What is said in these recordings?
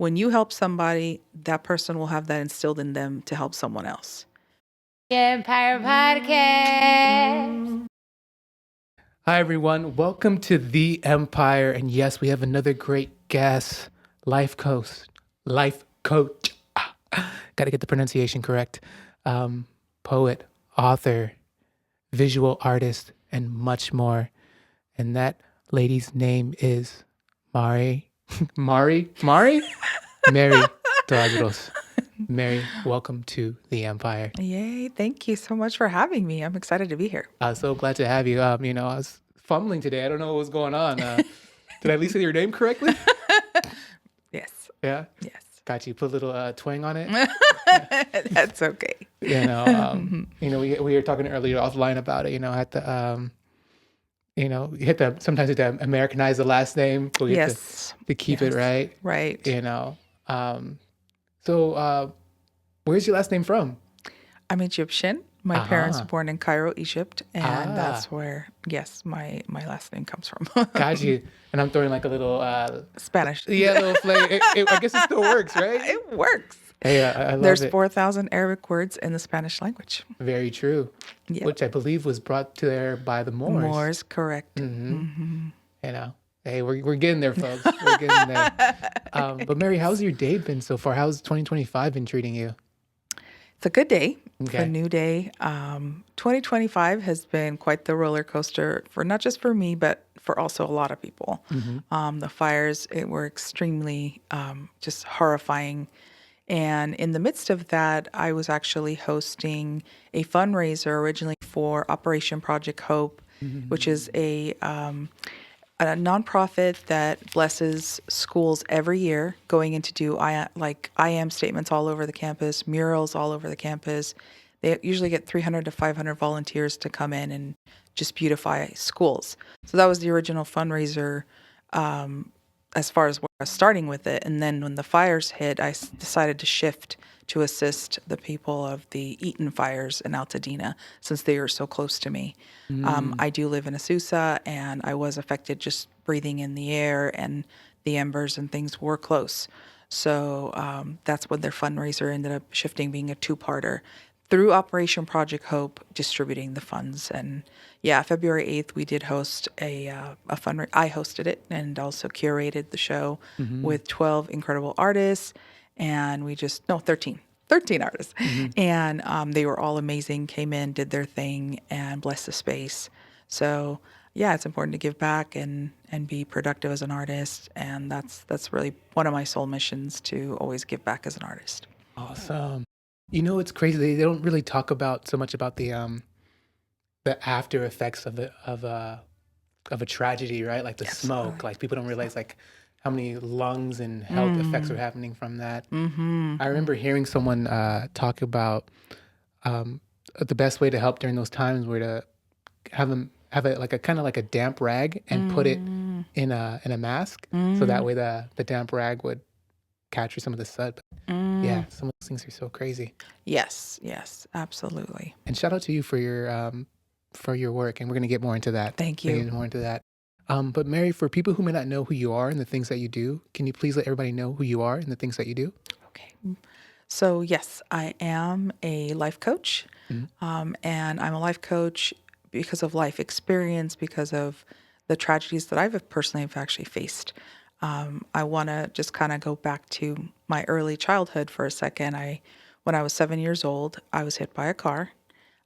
when you help somebody, that person will have that instilled in them to help someone else. Empire Podcast. Hi, everyone. Welcome to The Empire. And yes, we have another great guest, life coach. Got to get the pronunciation correct. Poet, author, visual artist, and much more. And that lady's name is Mary Tawadros. Mary, welcome to The Empire. Yay. Thank you so much for having me. I'm excited to be here. So glad to have you. I was fumbling today. I don't know what was going on. Did I at least say your name correctly? Yes. Yeah? Yes. Got you. Put a little twang on it. That's okay. We were talking earlier offline about it, at the, sometimes you have to Americanize the last name, but we have to keep it right. Right. So where's your last name from? I'm Egyptian. My parents were born in Cairo, Egypt, and that's where, my last name comes from. Got you. And I'm throwing like a little Spanish. Yeah, a little flavor. I guess it still works, right? It works. Hey, I love There's it. 4,000 Arabic words in the Spanish language. Very true. Yep. Which I believe was brought to there by the Moors. Moors, correct. Mm-hmm. Hey, we're getting there, folks. We're getting there. But Mary, how's your day been so far? How's 2025 been treating you? It's a good day. Okay. It's a new day. 2025 has been quite the roller coaster for not just for me, but for also a lot of people. Mm-hmm. The fires were extremely just horrifying. And in the midst of that, I was actually hosting a fundraiser originally for Operation Project Hope, mm-hmm. which is a nonprofit that blesses schools every year, going in to do I am statements all over the campus, murals all over the campus. They usually get 300 to 500 volunteers to come in and just beautify schools. So that was the original fundraiser as far as where I was starting with it. And then when the fires hit, I decided to shift to assist the people of the Eaton fires in Altadena, since they are so close to me. I do live in Azusa, and I was affected just breathing in the air, and the embers and things were close. So that's when their fundraiser ended up shifting, being a two-parter through Operation Project Hope, distributing the funds. And February 8th, we did host a fundraiser. I hosted it and also curated the show mm-hmm. with 12 incredible artists. And 13 artists. Mm-hmm. And they were all amazing, came in, did their thing, and blessed the space. So, it's important to give back and be productive as an artist. And that's really one of my soul missions, to always give back as an artist. Awesome. It's crazy. They don't really talk so much about the after effects of a tragedy, right? Like the smoke. Like people don't realize how many lungs and health effects are happening from that. Mm-hmm. I remember hearing someone talk about the best way to help during those times were to have a kind of like a damp rag and put it in a mask, so that way the damp rag would capture some of the soot. Yeah, some of those things are so crazy. Yes, absolutely. And shout out to you for your work, and we're going to get more into that. Thank you. More into that. But Mary, for people who may not know who you are and the things that you do, can you please let everybody know who you are and the things that you do? Okay. So yes, I am a life coach, mm-hmm. And I'm a life coach because of life experience, because of the tragedies that I've personally actually faced. I want to just kind of go back to my early childhood for a second. When I was 7 years old, I was hit by a car.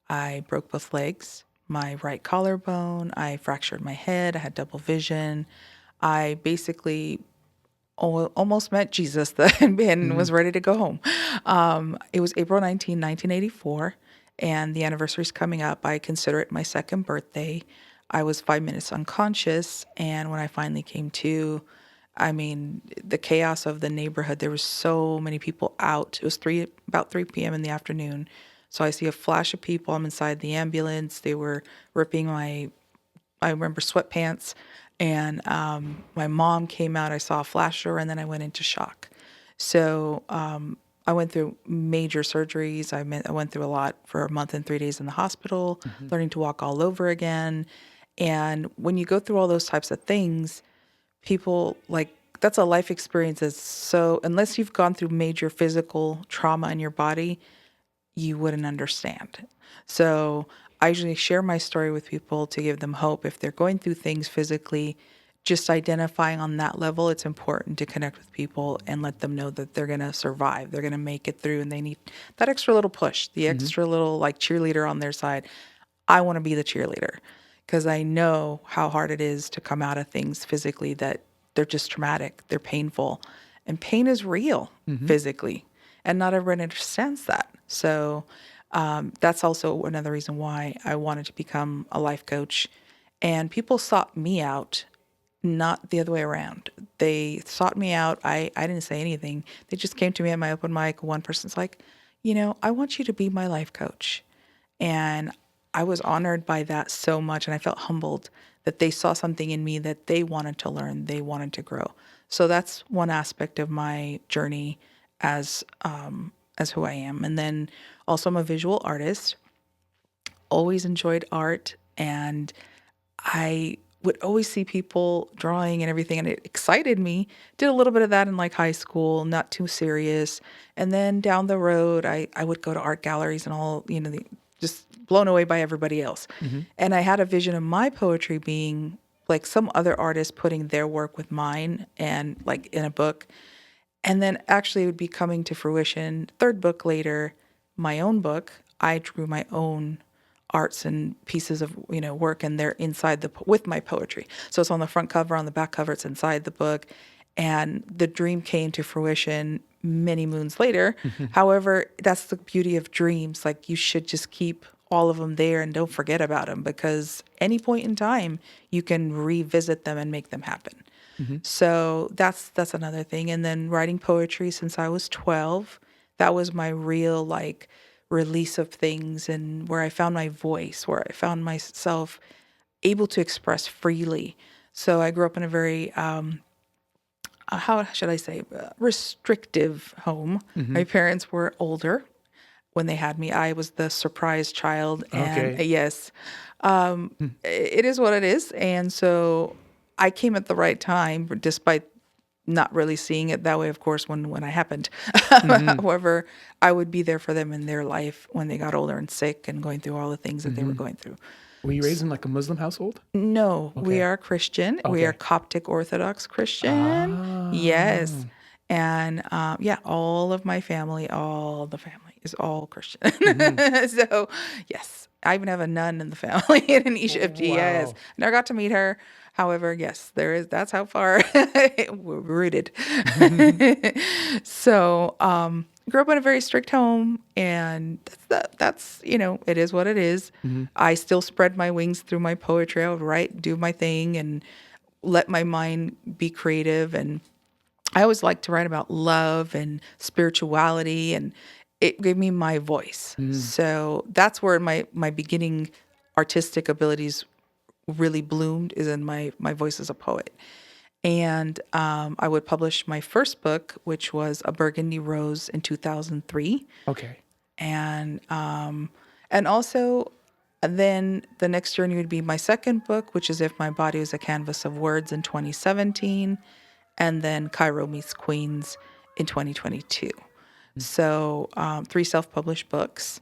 I broke both legs, my right collarbone. I fractured my head. I had double vision. I basically almost met Jesus and was ready to go home. It was April 19, 1984, and the anniversary's coming up. I consider it my second birthday. I was 5 minutes unconscious, and when I finally came to, the chaos of the neighborhood, there was so many people out. It was about 3 p.m. in the afternoon. So I see a flash of people. I'm inside the ambulance. They were ripping I remember sweatpants. And my mom came out. I saw a flasher, and then I went into shock. So I went through major surgeries. I went through a lot for a month and 3 days in the hospital, mm-hmm. learning to walk all over again. And when you go through all those types of things, people, like, that's a life experience that's so, unless you've gone through major physical trauma in your body, you wouldn't understand. So I usually share my story with people to give them hope. If they're going through things physically, just identifying on that level, it's important to connect with people and let them know that they're going to survive. They're going to make it through, and they need that extra little push, the extra little like cheerleader on their side. I want to be the cheerleader because I know how hard it is to come out of things physically that they're just traumatic, they're painful, and pain is real physically, and not everyone understands that. So that's also another reason why I wanted to become a life coach. And people sought me out, not the other way around. They sought me out. I didn't say anything. They just came to me at my open mic. One person's like, I want you to be my life coach. And I was honored by that so much. And I felt humbled that they saw something in me that they wanted to learn, they wanted to grow. So that's one aspect of my journey as who I am. And then also I'm a visual artist, always enjoyed art, and I would always see people drawing and everything, and it excited me. Did a little bit of that in like high school, not too serious. And then down the road, I would go to art galleries and all, just blown away by everybody else. And I had a vision of my poetry being like some other artist putting their work with mine and like in a book. And then actually it would be coming to fruition. Third book later, my own book, I drew my own arts and pieces of work, and they're inside with my poetry. So it's on the front cover, on the back cover, it's inside the book. And the dream came to fruition many moons later. However, that's the beauty of dreams. Like, you should just keep all of them there and don't forget about them, because any point in time you can revisit them and make them happen. So that's another thing. And then writing poetry since I was 12, that was my real like release of things, and where I found my voice, where I found myself able to express freely. So I grew up in a very how should I say, restrictive home. My parents were older when they had me. I was the surprise child, and Okay. yes, it is what it is. And so I came at the right time, despite not really seeing it that way, of course, when I happened. However, I would be there for them in their life when they got older and sick and going through all the things that they were going through. Were you raised in like a Muslim household? No, we Okay. are Christian. We are Okay. Coptic Orthodox Christian. Yes. And yeah, all the family is all Christian. So, yes, I even have a nun in the family in Egypt. Yes. Wow. Never got to meet her. However, yes, that's how far we're rooted. So, grew up in a very strict home, and that's it is what it is. I still spread my wings through my poetry. I would write, do my thing, and let my mind be creative. And I always like to write about love and spirituality, and it gave me my voice. So that's where my beginning artistic abilities really bloomed, is in my voice as a poet. And I would publish my first book, which was A Burgundy Rose, in 2003. Okay. And also, then the next journey would be my second book, which is If My Body Was a Canvas of Words, in 2017. And then Cairo Meets Queens in 2022. So 3 self-published books.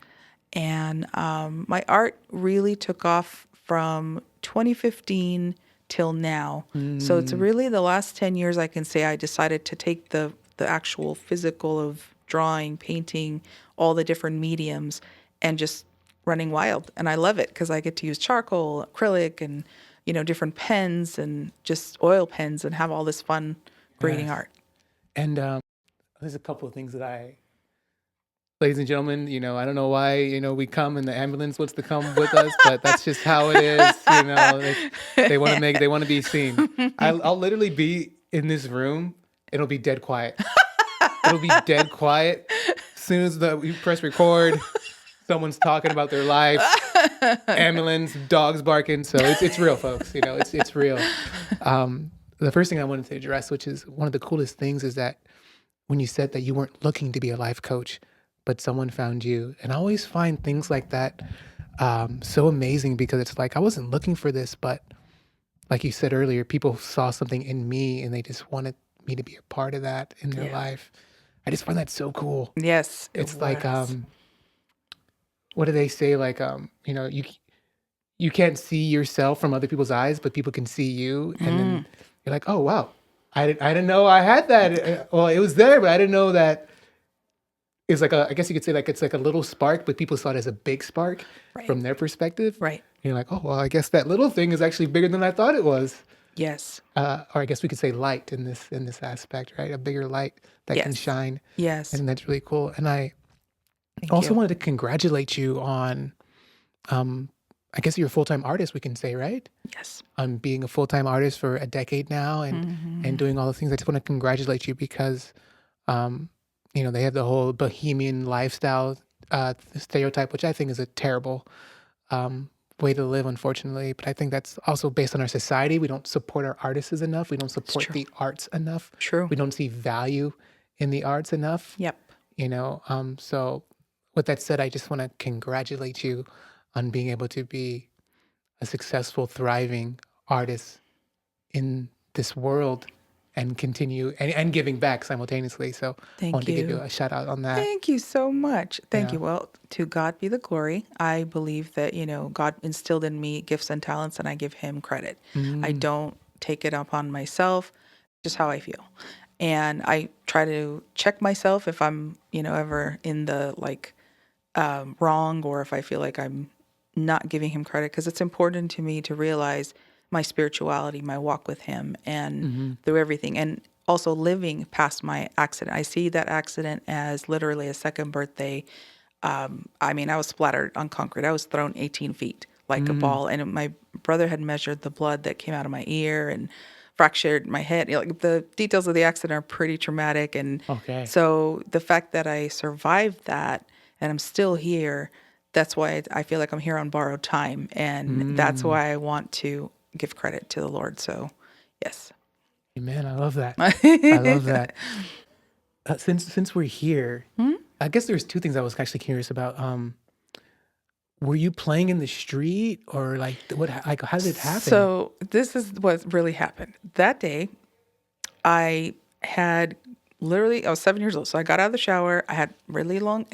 And my art really took off from 2015 till now. So it's really the last 10 years, I can say, I decided to take the actual physical of drawing, painting, all the different mediums, and just running wild. And I love it because I get to use charcoal, acrylic, and different pens, and just oil pens, and have all this fun creating Yes. art. And there's a couple of things that ladies and gentlemen, I don't know why, we come and the ambulance wants to come with us, but that's just how it is. They want to be seen. I'll literally be in this room. It'll be dead quiet. It'll be dead quiet. As soon as we press record, someone's talking about their life, ambulance, dogs barking. So it's real, folks. It's real. The first thing I wanted to address, which is one of the coolest things, is that when you said that you weren't looking to be a life coach, but someone found you. And I always find things like that so amazing, because it's like, I wasn't looking for this, but like you said earlier, people saw something in me and they just wanted me to be a part of that in their Yeah. life. I just find that so cool. Yes, it It's like, was. what do they say? Like, you can't see yourself from other people's eyes, but people can see you, and then you're like, oh wow, I didn't know I had that. Well, it was there, but I didn't know that. It's like I guess you could say like it's like a little spark, but people saw it as a big spark Right. from their perspective. Right. And you're like, oh well, I guess that little thing is actually bigger than I thought it was. Yes. Or I guess we could say light in this aspect, right? A bigger light that can Yes. shine, Yes. and that's really cool. And I Thank also you. wanted to congratulate you on, I guess you're a full-time artist, we can say, right? Yes. On being a full-time artist for a decade now, and doing all the things. I just want to congratulate you because, they have the whole bohemian lifestyle stereotype, which I think is a terrible way to live, unfortunately. But I think that's also based on our society. We don't support our artists enough. We don't support true. the arts enough. True. We don't see value in the arts enough. Yep. So with that said, I just want to congratulate you on being able to be a successful, thriving artist in this world and continue and giving back simultaneously. So I Thank wanted to give you you. a shout out on that. Thank you so much. Thank Yeah. you. Well, to God be the glory. I believe that, God instilled in me gifts and talents, and I give him credit. I don't take it upon myself, just how I feel. And I try to check myself if I'm, ever in the wrong, or if I feel like I'm not giving him credit, because it's important to me to realize my spirituality, my walk with him, and through everything. And also living past my accident. I see that accident as literally a second birthday. I was splattered on concrete. I was thrown 18 feet like a ball. And my brother had measured the blood that came out of my ear and fractured my head. The details of the accident are pretty traumatic. And Okay. so the fact that I survived that and I'm still here, that's why I feel like I'm here on borrowed time. And that's why I want to give credit to the Lord. So, yes. Amen. I love that. I love that. Since we're here, I guess there's two things I was actually curious about. Were you playing in the street, or like what? Like, how did it happen? So this is what really happened. That day, I was 7 years old. So I got out of the shower. I had really long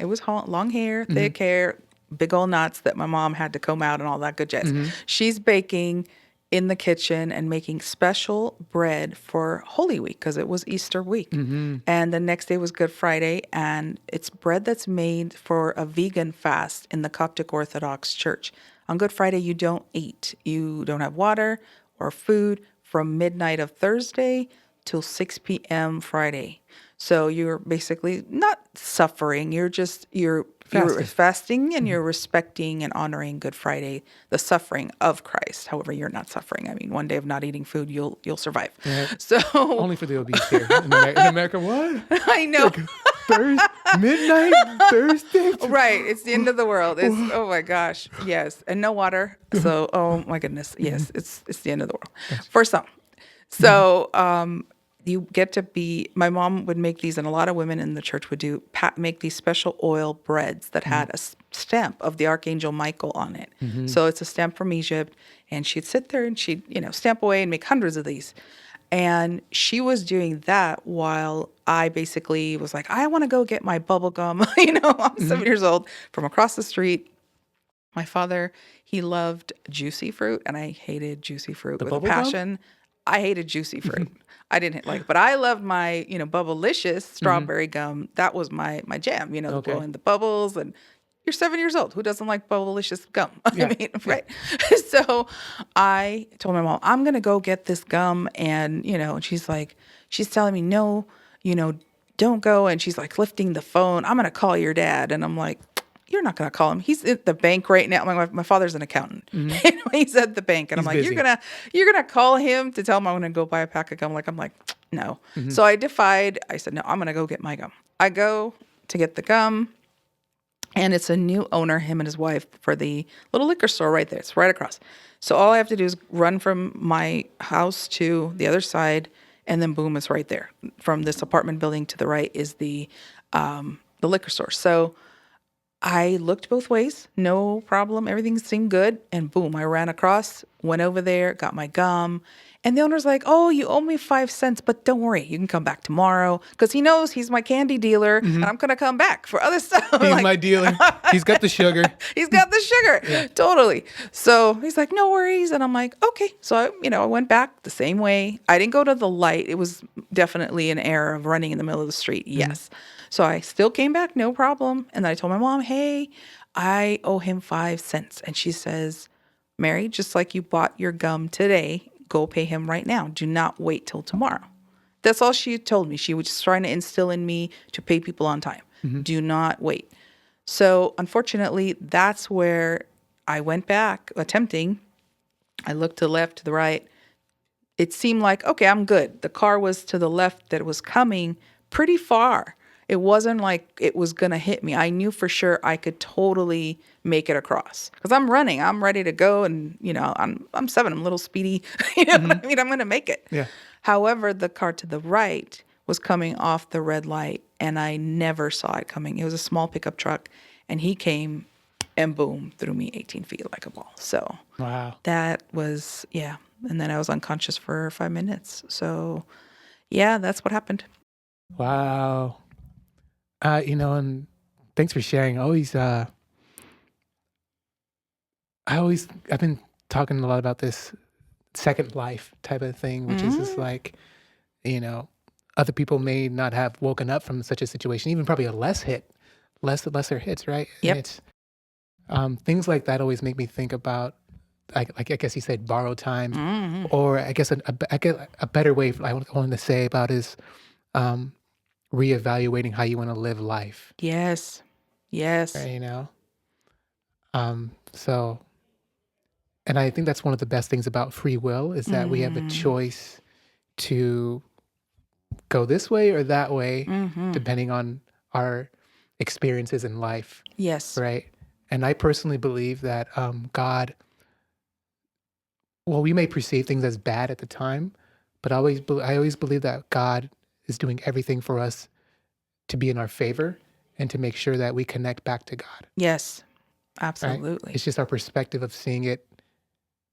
hair, thick hair, big old knots that my mom had to comb out and all that good jazz. She's baking in the kitchen and making special bread for Holy Week, because it was Easter week. And the next day was Good Friday, and it's bread that's made for a vegan fast in the Coptic Orthodox Church. On Good Friday, you don't eat. You don't have water or food from midnight of Thursday till 6 p.m. Friday. So you're basically not suffering. You're fasting, and you're respecting and honoring Good Friday, the suffering of Christ. However, you're not suffering. I mean, one day of not eating food, you'll survive. Yeah. So Only for the obese here in America. What? I know. Midnight Thursday. Right. It's the end of the world. Oh my gosh. Yes. And no water. So, oh my goodness. Yes. It's the end of the world for some. So, you get to my mom would make these, and a lot of women in the church would make these special oil breads that had a stamp of the Archangel Michael on it. So it's a stamp from Egypt, and she'd sit there and she'd, stamp away and make hundreds of these. And she was doing that while I basically was like, I want to go get my bubble gum. I'm 7 years old, from across the street. My father, he loved juicy fruit, and I hated juicy fruit with a passion. I hated juicy fruit. I didn't but I loved my, Bubblicious strawberry gum. That was my jam, blowing the bubbles. And you're 7 years old. Who doesn't like Bubblicious gum? Yeah. Right? So I told my mom, I'm going to go get this gum. And, and she's telling me, no, don't go. And she's like lifting the phone. I'm going to call your dad. And I'm like, you're not going to call him. He's at the bank right now. My father's an accountant. He's at the bank. And I'm like, busy. you're going to call him to tell him I'm going to go buy a pack of gum. I'm like, no. So I defied. I said, no, I'm going to go get my gum. I go to get the gum, and it's a new owner, him and his wife, for the little liquor store right there. It's right across. So all I have to do is run from my house to the other side, and then boom, it's right there. From this apartment building to the right is the liquor store. So I looked both ways, no problem. Everything seemed good. And boom, I ran across, went over there, got my gum. And the owner's like, oh, you owe me 5 cents, but don't worry, you can come back tomorrow. Because he knows he's my candy dealer and I'm going to come back for other stuff. He's Like, my dealer. He's got the sugar. he's got the sugar. Totally. So he's like, no worries. And I'm like, okay. So, I went back the same way. I didn't go to the light. It was definitely an error of running in the middle of the street. Yes. So I still came back, no problem. And then I told my mom, hey, I owe him 5 cents. And she says, Mary, just like you bought your gum today, go pay him right now. Do not wait till tomorrow. That's all she told me. She was just trying to instill in me to pay people on time. Do not wait. So unfortunately, that's where I went back attempting. I looked to the left, to the right. It seemed like, okay, I'm good. The car was to the left that was coming pretty far. It wasn't like it was going to hit me. I knew for sure I could totally make it across because I'm running. I'm ready to go. And, I'm 7. I'm a little speedy. You know what I mean? I'm going to make it. Yeah. However, the car to the right was coming off the red light and I never saw it coming. It was a small pickup truck and he came and boom, threw me 18 feet like a ball. So Wow. that was, yeah. And then I was unconscious for 5 minutes. So yeah, that's what happened. Wow. And thanks for sharing. I've been talking a lot about this second life type of thing, which is just like, other people may not have woken up from such a situation, even probably a lesser hits, right? Yep. And it's, things like that always make me think about, I guess you said borrowed time, or I guess a better way I wanted to say about is, reevaluating how you want to live life. Yes. Yes. Right, so, and I think that's one of the best things about free will is that we have a choice to go this way or that way, depending on our experiences in life, Yes. right? And I personally believe that God, well, we may perceive things as bad at the time, but I always believe that God is doing everything for us to be in our favor and to make sure that we connect back to God. Yes. Right? Absolutely. It's just our perspective of seeing it,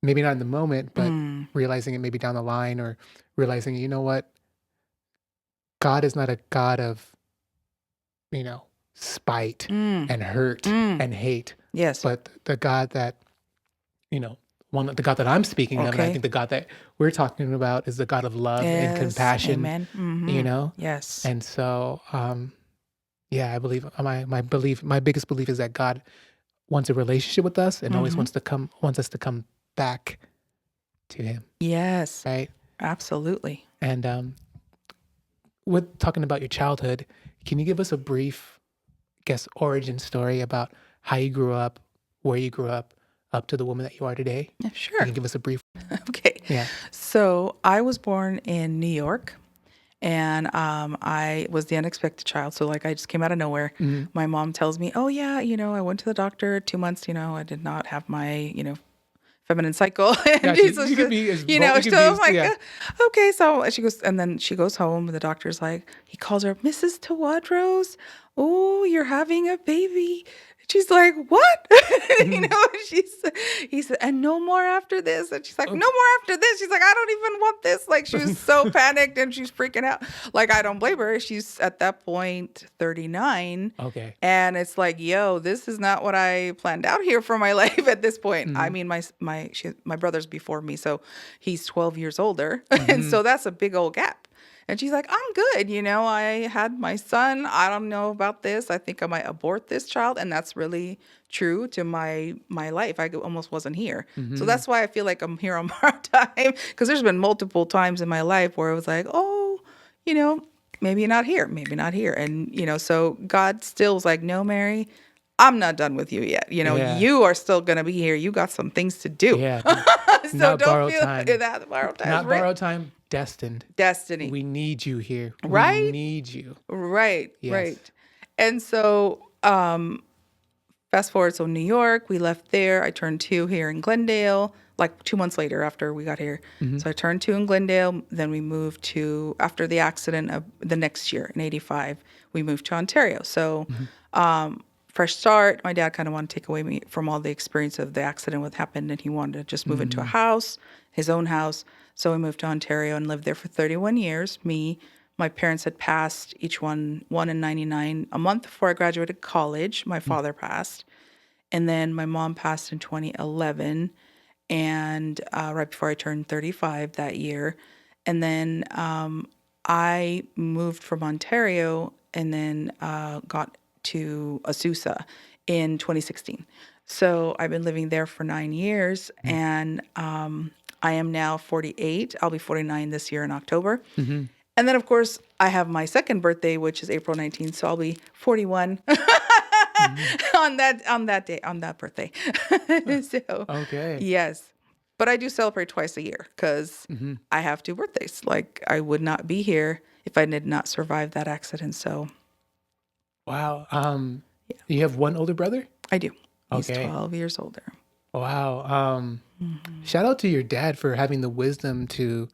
maybe not in the moment, but realizing it maybe down the line, or realizing, you know what? God is not a God of, spite and hurt and hate, Yes. but the God that, the God that I'm speaking of, and I Okay. think the God that we're talking about is the God of love and Yes. compassion, Amen. Yes. And so, yeah, I believe my biggest belief is that God wants a relationship with us and always wants us to come back to Him, Yes. right? Absolutely. And with talking about your childhood, can you give us a brief, origin story about how you grew up, where you grew up to the woman that you are today? Yeah, You sure. can give us a brief. Okay. Yeah. So I was born in New York. And I was the unexpected child. So like I just came out of nowhere. My mom tells me, oh yeah, I went to the doctor 2 months, I did not have my, feminine cycle. And Gotcha. so You could be as so bold- you could be I'm as- like, yeah. Okay. So she goes home and the doctor's like, he calls her, Mrs. Tawadros. Oh, you're having a baby. She's like, what? And he said, and no more after this. And she's like, no more after this. She's like, I don't even want this. Like she was so panicked and she's freaking out. Like, I don't blame her. She's at that point 39. Okay. And it's like, yo, this is not what I planned out here for my life at this point. I mean, my brother's before me, so he's 12 years older. And so that's a big old gap. And she's like, I'm good. I had my son. I don't know about this. I think I might abort this child. And that's really true to my life. I almost wasn't here. So that's why I feel like I'm here on borrowed time. Because there's been multiple times in my life where it was like, oh, maybe not here, maybe not here. And, so God still was like, no, Mary, I'm not done with you yet. Yeah. You are still going to be here. You got some things to do. Yeah. So Not don't borrowed feel time. that borrowed time. Not borrowed time, destined. Destiny. We need you here. Right? We need you. Right. Yes. Right. And so, fast forward, so New York, we left there. I turned 2 here in Glendale, like 2 months later after we got here. So I turned 2 in Glendale. Then we moved to, after the accident of the next year in 85, we moved to Ontario. So, fresh start. My dad kind of wanted to take away me from all the experience of the accident what happened, and he wanted to just move into a house, his own house. So we moved to Ontario and lived there for 31 years. My parents had passed, each one in 99. A month before I graduated college, my father passed. And then my mom passed in 2011, and right before I turned 35 that year. And then I moved from Ontario and then got to Azusa in 2016. So I've been living there for 9 years, and I am now 48. I'll be 49 this year in October. And then, of course, I have my second birthday, which is April 19th. So I'll be 41 on that birthday. So, Okay. yes. But I do celebrate twice a year because I have two birthdays. Like, I would not be here if I did not survive that accident. So Wow. You have one older brother? I do. He's Okay. 12 years older. Wow. Shout out to your dad for having the wisdom to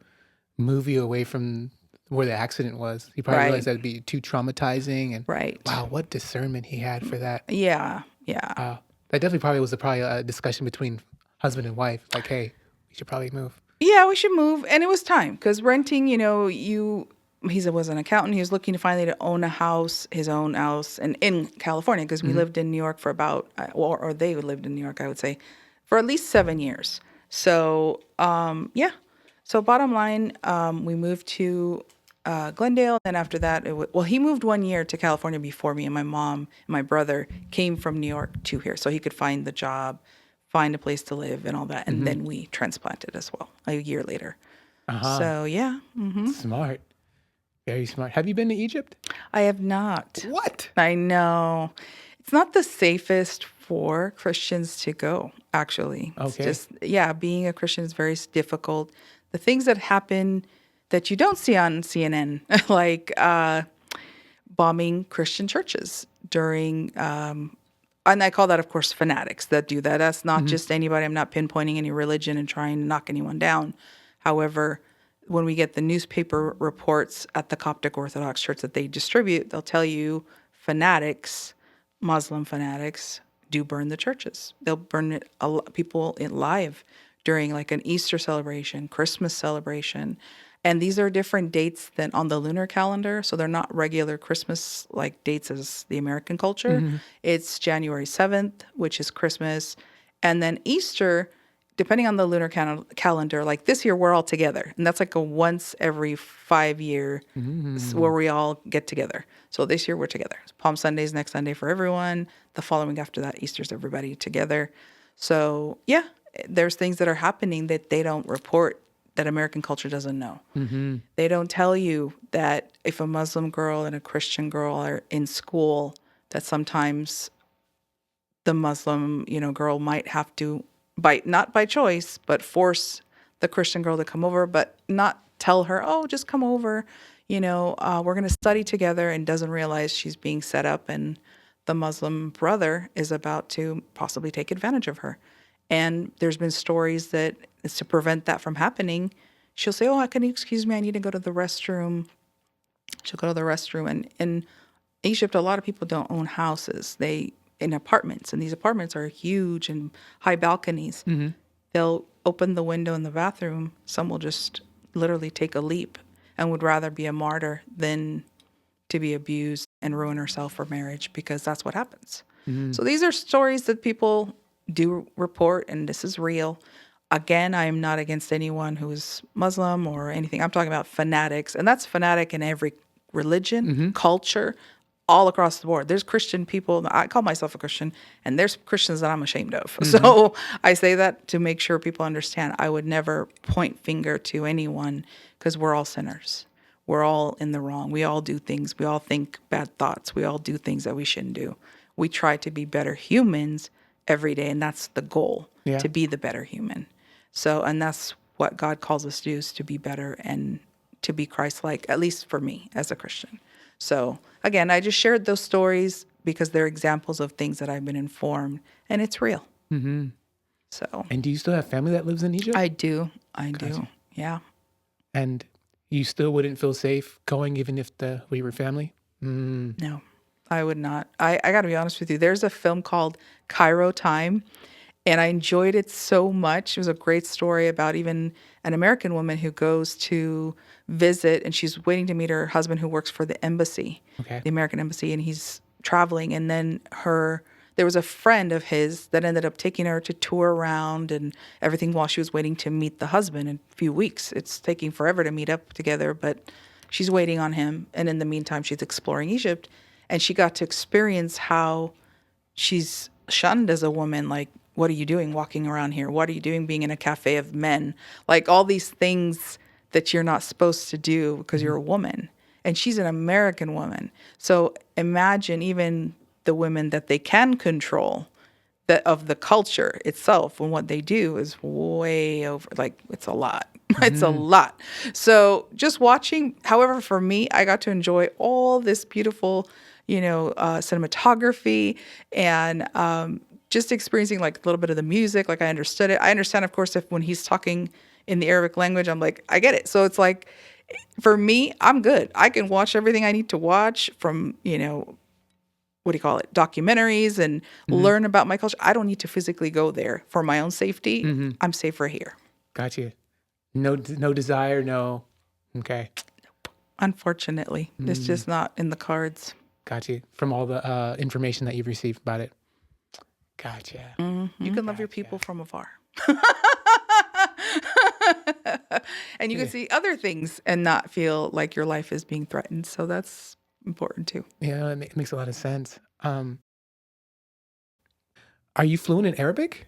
move you away from where the accident was. He probably realized Right. that'd be too traumatizing, and Right. wow, what discernment he had for that. Yeah. Yeah. Wow. That definitely probably was probably a discussion between husband and wife. Like, hey, we should probably move. Yeah, we should move. And it was time because renting, he was an accountant. He was looking to finally to own a house, his own house, and in California because we lived in New York for about, or they lived in New York, I would say, for at least 7 years. So, yeah. So bottom line, we moved to Glendale. And after that, he moved 1 year to California before me, and my mom and my brother came from New York to here so he could find the job, find a place to live and all that. And then we transplanted as well a year later. So, yeah. Smart. Very smart. Have you been to Egypt? I have not. What? I know. It's not the safest for Christians to go, actually. It's Okay. just, being a Christian is very difficult. The things that happen that you don't see on CNN, like bombing Christian churches during, and I call that, of course, fanatics that do that. That's not just anybody. I'm not pinpointing any religion and trying to knock anyone down. However, when we get the newspaper reports at the Coptic Orthodox Church that they distribute, they'll tell you fanatics, Muslim fanatics, do burn the churches. They'll burn it, people alive during like an Easter celebration, Christmas celebration. And these are different dates than on the lunar calendar. So they're not regular Christmas like dates as the American culture. It's January 7th, which is Christmas. And then Easter, depending on the lunar calendar, like this year, we're all together. And that's like a once every 5 year where we all get together. So this year we're together. Palm Sunday's next Sunday for everyone. The following after that, Easter's everybody together. So yeah, there's things that are happening that they don't report that American culture doesn't know. They don't tell you that if a Muslim girl and a Christian girl are in school, that sometimes the Muslim, girl might have to, not by choice, but force the Christian girl to come over, but not tell her, oh, just come over. We're going to study together, and doesn't realize she's being set up, and the Muslim brother is about to possibly take advantage of her. And there's been stories that it's to prevent that from happening. She'll say, oh, can you excuse me? I need to go to the restroom. She'll go to the restroom. And in Egypt, a lot of people don't own houses. They in apartments, and these apartments are huge and high balconies. They'll open the window in the bathroom. Some will just literally take a leap and would rather be a martyr than to be abused and ruin herself for marriage, because that's what happens. So these are stories that people do report, and this is real. Again, I am not against anyone who is Muslim or anything. I'm talking about fanatics, and that's fanatic in every religion, culture, all across the board. There's Christian people. I call myself a Christian, and there's Christians that I'm ashamed of. So I say that to make sure people understand. I would never point finger to anyone, because we're all sinners. We're all in the wrong. We all do things. We all think bad thoughts. We all do things that we shouldn't do. We try to be better humans every day, and that's the goal, to be the better human. So, and that's what God calls us to do, is to be better and to be Christ-like, at least for me as a Christian. So again, I just shared those stories because they're examples of things that I've been informed, and it's real. So. And do you still have family that lives in Egypt? I do. Yeah. And you still wouldn't feel safe going even if we were family? No, I would not. I got to be honest with you. There's a film called Cairo Time, and I enjoyed it so much. It was a great story about even an American woman who goes to visit, and she's waiting to meet her husband who works for the embassy, Okay. the American embassy, and he's traveling. And then there was a friend of his that ended up taking her to tour around and everything while she was waiting to meet the husband in a few weeks. It's taking forever to meet up together, but she's waiting on him. And in the meantime, she's exploring Egypt. And she got to experience how she's shunned as a woman. Like, what are you doing walking around here? What are you doing being in a cafe of men? Like all these things that you're not supposed to do because you're a woman. And she's an American woman. So imagine even the women that they can control that of the culture itself, and what they do is way over, like it's a lot. It's a lot. So just watching, however, for me, I got to enjoy all this beautiful, cinematography and just experiencing like a little bit of the music. Like I understood it. I understand, of course, if when he's talking in the Arabic language, I'm like, I get it. So it's like, for me, I'm good. I can watch everything I need to watch from, what do you call it, documentaries and learn about my culture. I don't need to physically go there for my own safety. I'm safer here. Got you. No desire, no. Okay. Unfortunately, it's just not in the cards. Got you. From all the information that you've received about it. Gotcha. You can love your people from afar. And you can see other things and not feel like your life is being threatened. So that's important too. Yeah, it makes a lot of sense. Are you fluent in Arabic?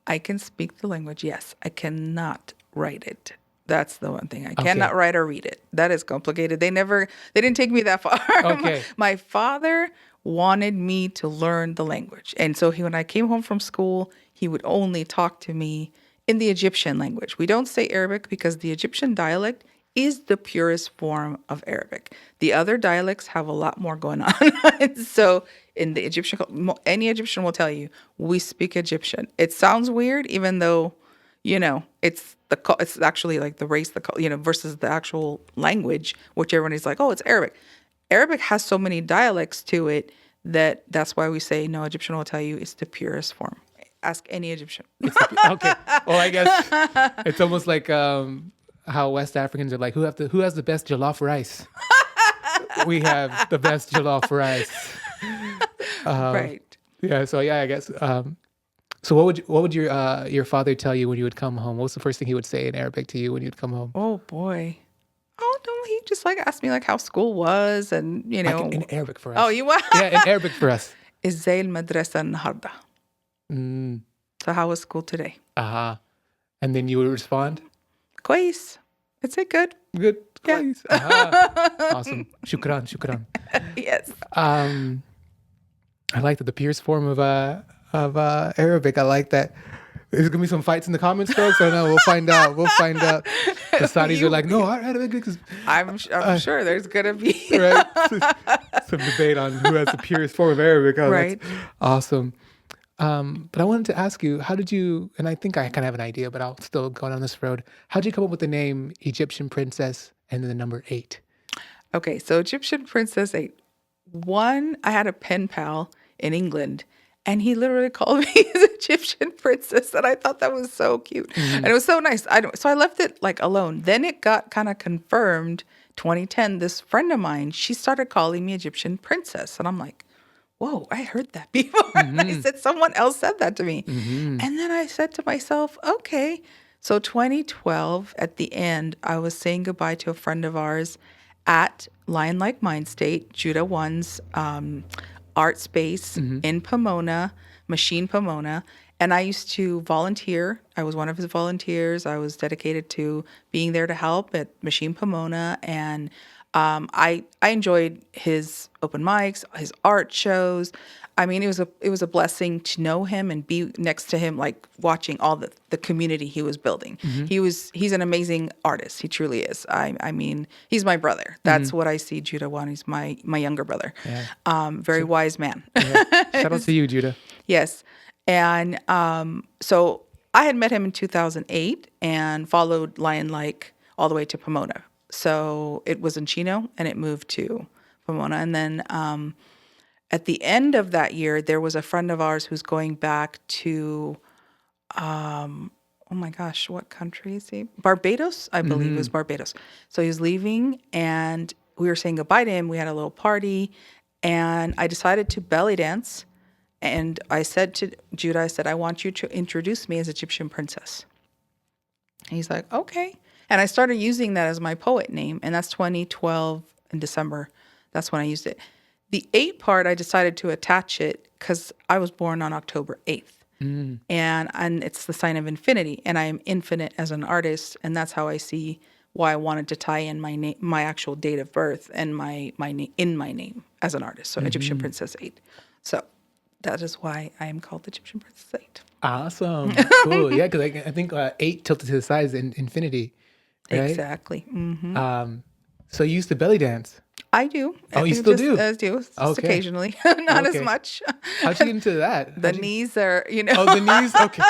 I can speak the language, yes. I cannot write it. That's the one thing. I cannot write or read it. That is complicated. They didn't take me that far. Okay. My father wanted me to learn the language. And so when I came home from school, he would only talk to me in the Egyptian language. We don't say Arabic because the Egyptian dialect is the purest form of Arabic. The other dialects have a lot more going on. And so in the Egyptian, any Egyptian will tell you, we speak Egyptian. It sounds weird, even though, it's actually like the race, versus the actual language, which everyone is like, oh, it's Arabic. Arabic has so many dialects to it that's why we say no Egyptian will tell you it's the purest form. Ask any Egyptian. Okay. Well, I guess it's almost like how West Africans are like, who has the best jollof rice? We have the best jollof rice. Right. Yeah. So yeah, I guess. So what would your father tell you when you would come home? What was the first thing he would say in Arabic to you when you'd come home? Oh boy. Oh no, he just like asked me like how school was and Like in Arabic for us. Oh, you want? Yeah, in Arabic for us. ازاي المدرسة النهاردة? So how was school today? And then you would respond? كويس. It's good. Good. Yeah. Nice. Awesome. Shukran. Yes. I like that, the purest form of Arabic. I like that. There's gonna be some fights in the comments, folks. I know. We'll find out. The Saudis are like, no, Arabic is. I'm sure there's gonna be Right. Some debate on who has the purest form of Arabic. Oh, right. That's awesome. But I wanted to ask you, how did you, and I think I kind of have an idea, but I'll still go down this road. How did you come up with the name Egyptian Princess and then the number 8? Okay, so Egyptian Princess 8. I had a pen pal in England, and he literally called me his Egyptian princess, and I thought that was so cute. And it was so nice. So I left it like alone. Then it got kind of confirmed, 2010, this friend of mine, she started calling me Egyptian princess. And I'm like, whoa, I heard that before. I said, someone else said that to me. And then I said to myself, okay. So 2012, at the end, I was saying goodbye to a friend of ours at Lion Like Mind State, Judah One's art space in Pomona, Machine Pomona. And I used to volunteer. I was one of his volunteers. I was dedicated to being there to help at Machine Pomona. And I enjoyed his open mics, his art shows. I mean, it was a blessing to know him and be next to him, like watching all the community he was building. He's an amazing artist. He truly is. I mean, he's my brother. That's what I see Judah One. He's my younger brother. Yeah. Very wise man. Yeah. Shout out to you, Judah. Yes. And so I had met him in 2008 and followed Lion Like all the way to Pomona. So it was in Chino and it moved to Pomona. And then at the end of that year, there was a friend of ours who's going back to, oh my gosh, what country is he? Barbados, I believe it was Barbados. So he was leaving, and we were saying goodbye to him. We had a little party, and I decided to belly dance. And I said to Judah, I said, I want you to introduce me as Egyptian princess. And he's like, okay. And I started using that as my poet name, and that's 2012 in December. That's when I used it. The 8 part, I decided to attach it because I was born on October 8th. And it's the sign of infinity, and I am infinite as an artist, and that's how I see why I wanted to tie in my name, my actual date of birth, and my in my name as an artist. So Egyptian Princess 8. So that is why I am called Egyptian Princess 8. Awesome. Cool. Yeah, because I think 8 tilted to the side is infinity, right? Exactly. So you used to belly dance. I do. Oh, you still do? I do. Just Okay. occasionally. Not as Okay. much. How'd you get into that? The knees are, Oh, the knees? Okay.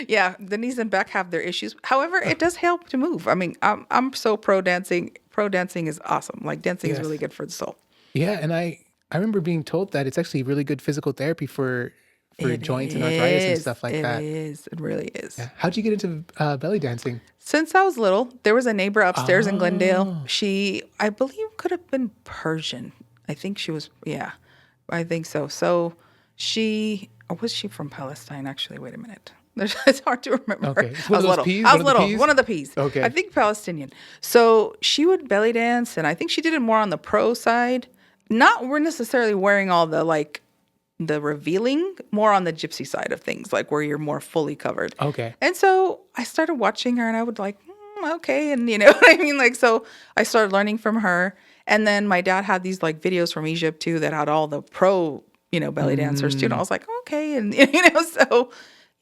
yeah, the knees and back have their issues. However, it does help to move. I mean, I'm so pro dancing. Pro dancing is awesome. Like dancing is Yes. really good for the soul. Yeah, and I remember being told that it's actually really good physical therapy for It joints and arthritis and is. stuff like It that. is. It really is. Yeah. How'd you get into belly dancing? Since I was little, there was a neighbor upstairs in Glendale. Oh. She, I believe, could have been Persian. I think she was, yeah, I think so. So or was she from Palestine, actually? Wait a minute. It's hard to remember. Okay. It's I one was of those little. peas? I One was of the little. peas? One of the peas. Okay. I think Palestinian. So she would belly dance, and I think she did it more on the pro side. Not we're necessarily wearing all the the revealing, more on the gypsy side of things, like where you're more fully covered. Okay. And so I started watching her, and I would like, okay. And you know what I mean? Like, so I started learning from her. And then my dad had these like videos from Egypt too that had all the pro, belly dancers too. And I was like, okay. And, so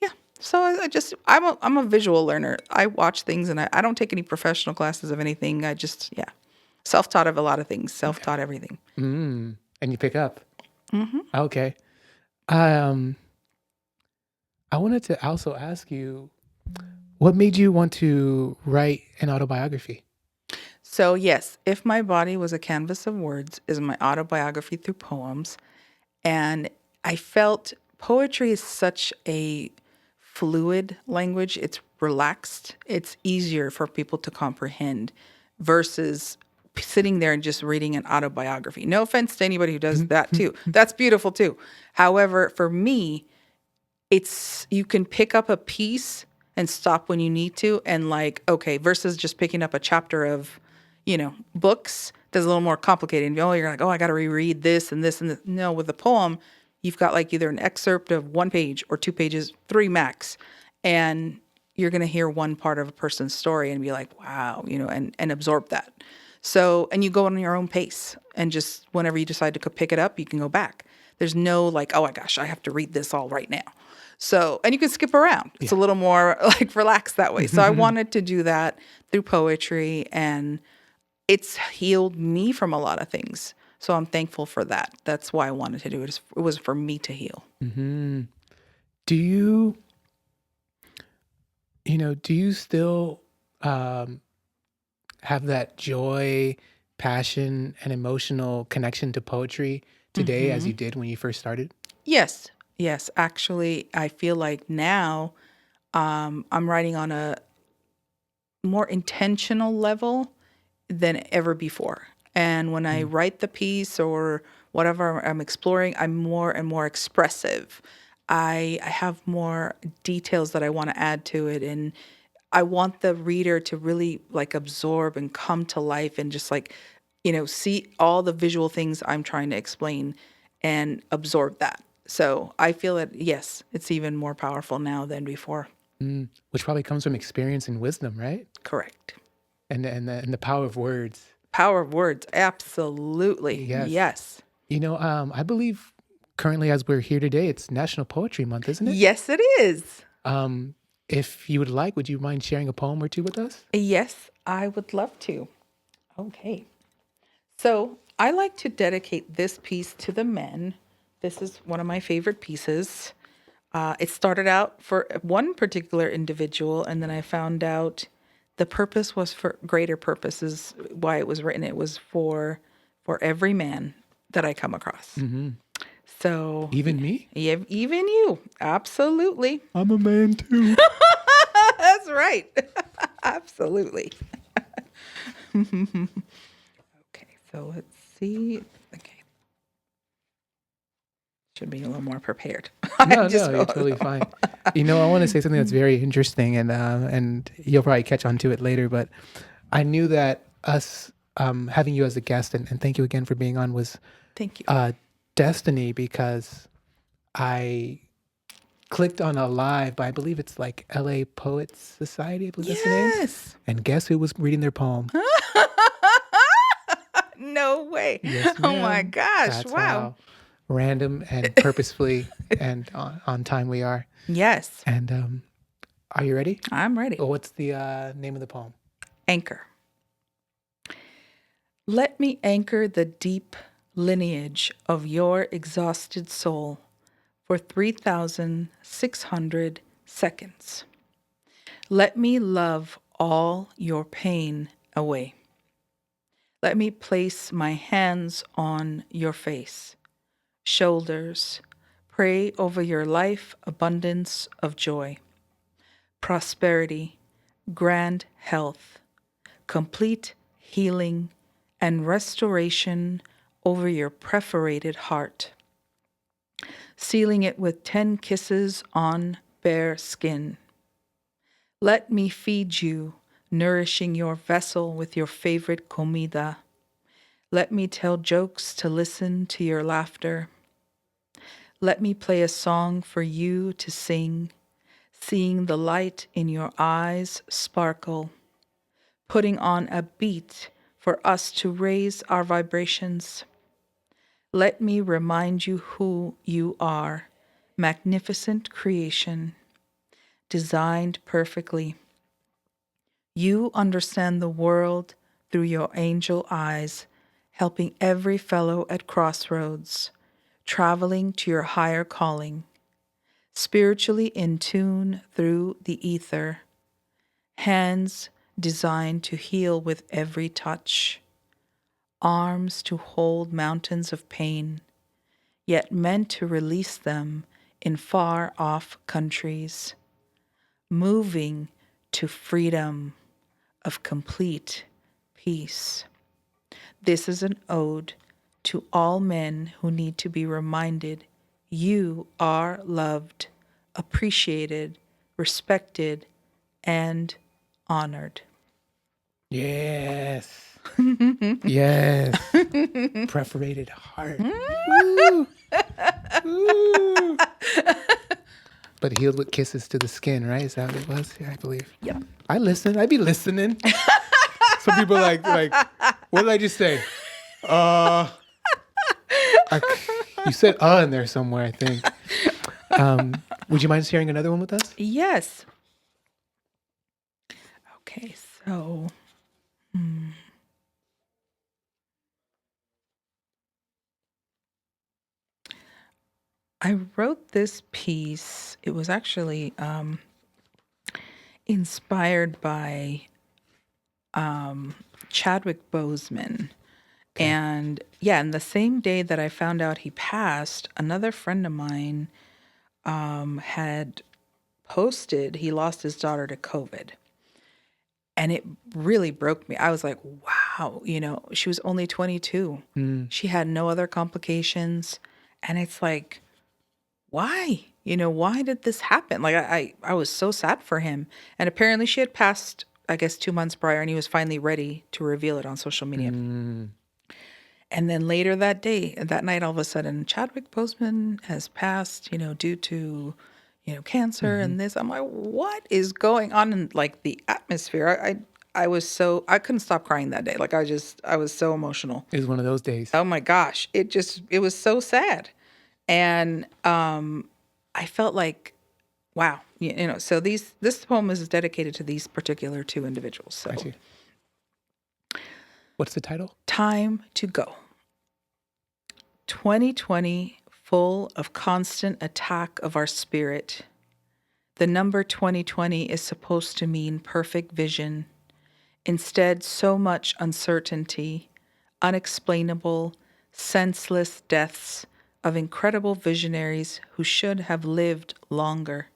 yeah. So I'm a visual learner. I watch things, and I don't take any professional classes of anything. I just, self-taught of a lot of things, self-taught everything. And you pick up. Okay. I wanted to also ask you, what made you want to write an autobiography? So yes, If My Body Was a Canvas of Words is my autobiography through poems. And I felt poetry is such a fluid language. It's relaxed. It's easier for people to comprehend versus sitting there and just reading an autobiography. No offense to anybody who does that too. That's beautiful too. However, for me, you can pick up a piece and stop when you need to, and okay, versus just picking up a chapter of, books that's a little more complicated. And you're like, oh, I got to reread this and this and this. No, with a poem, you've got either an excerpt of 1 page or 2 pages, 3 max, and you're going to hear one part of a person's story and be like, wow, and absorb that. So, and you go on your own pace, and just whenever you decide to pick it up, you can go back. There's no oh my gosh, I have to read this all right now. So, and you can skip around. It's a little more relaxed that way. So I wanted to do that through poetry, and it's healed me from a lot of things. So I'm thankful for that. That's why I wanted to do it. It was for me to heal. Do you, do you still have that joy, passion, and emotional connection to poetry today as you did when you first started? Yes. Yes. Actually, I feel like now I'm writing on a more intentional level than ever before. And when I write the piece or whatever I'm exploring, I'm more and more expressive. I have more details that I want to add to it. And I want the reader to really absorb and come to life and just see all the visual things I'm trying to explain and absorb that. So I feel that, yes, it's even more powerful now than before. Which probably comes from experience and wisdom, right? Correct. And the power of words. Power of words. Absolutely. Yes. Yes. I believe currently as we're here today, it's National Poetry Month, isn't it? Yes, it is. If you would like, would you mind sharing a poem or two with us? Yes, I would love to. Okay. So I like to dedicate this piece to the men. This is one of my favorite pieces. It started out for one particular individual, and then I found out the purpose was for greater purposes. Why it was written, it was for every man that I come across. So Even me? even you, absolutely. I'm a man too. That's right. Absolutely. Okay, so let's see. Okay, should be a little more prepared. I No, just no, you're felt totally fine. I want to say something that's very interesting, and you'll probably catch on to it later. But I knew that us having you as a guest, and thank you again for being on, was thank you. destiny, because I clicked on a live by, I believe it's like LA Poets Society, I believe that's the name. Yes. And guess who was reading their poem? No way. Yes, Oh my ma'am. gosh. That's Wow. how random and purposefully and on time we are. Yes, And are you ready? I'm ready. Well, what's the name of the poem? Anchor. Let me anchor the deep lineage of your exhausted soul for 3,600 seconds. Let me love all your pain away. Let me place my hands on your face, shoulders, pray over your life abundance of joy, prosperity, grand health, complete healing, and restoration over your perforated heart, sealing it with 10 kisses on bare skin. Let me feed you, nourishing your vessel with your favorite comida. Let me tell jokes to listen to your laughter. Let me play a song for you to sing, seeing the light in your eyes sparkle, putting on a beat for us to raise our vibrations. Let me remind you who you are, magnificent creation, designed perfectly. You understand the world through your angel eyes, helping every fellow at crossroads, traveling to your higher calling, spiritually in tune through the ether, hands designed to heal with every touch, arms to hold mountains of pain, yet meant to release them in far-off countries, moving to freedom of complete peace. This is an ode to all men who need to be reminded you are loved, appreciated, respected, and honored. Yes. Yes. Perforated heart. Woo. Woo. But healed with kisses to the skin, right? Is that what it was? Yeah, I believe. Yep. I listen. I be listening. Some people like, what did I just say? You said in there somewhere, I think. Would you mind sharing another one with us? Yes. Okay, so I wrote this piece. It was actually inspired by Chadwick Boseman. And yeah, and the same day that I found out he passed, another friend of mine had posted he lost his daughter to COVID. And it really broke me. I was like, wow, she was only 22. She had no other complications. And it's like, why? Why did this happen? Like, I was so sad for him. And apparently she had passed, I guess, 2 months prior, and he was finally ready to reveal it on social media. And then later that night, all of a sudden, Chadwick Boseman has passed, due to, cancer and this. I'm like, what is going on in like the atmosphere? I couldn't stop crying that day. Like I was so emotional. It was one of those days. Oh my gosh. It was so sad. And I felt like, wow, so this poem is dedicated to these particular two individuals. So I see. What's the title? Time to Go. 2020, full of constant attack of our spirit. The number 2020 is supposed to mean perfect vision. Instead, so much uncertainty, unexplainable, senseless deaths, of incredible visionaries who should have lived longer.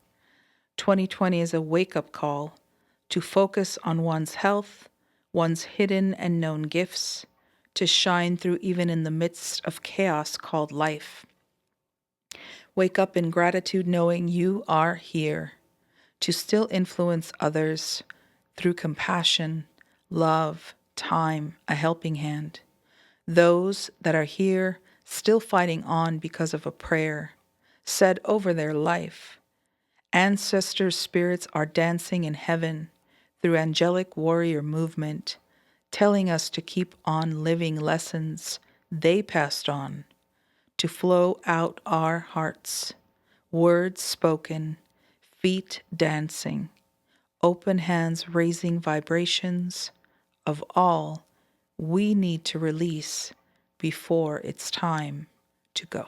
2020 is a wake-up call to focus on one's health, one's hidden and known gifts, to shine through even in the midst of chaos called life. Wake up in gratitude knowing you are here to still influence others through compassion, love, time, a helping hand. Those that are here still fighting on because of a prayer said over their life. Ancestors' spirits are dancing in heaven through angelic warrior movement, telling us to keep on living lessons they passed on, to flow out our hearts, words spoken, feet dancing, open hands raising vibrations of all we need to release before it's time to go.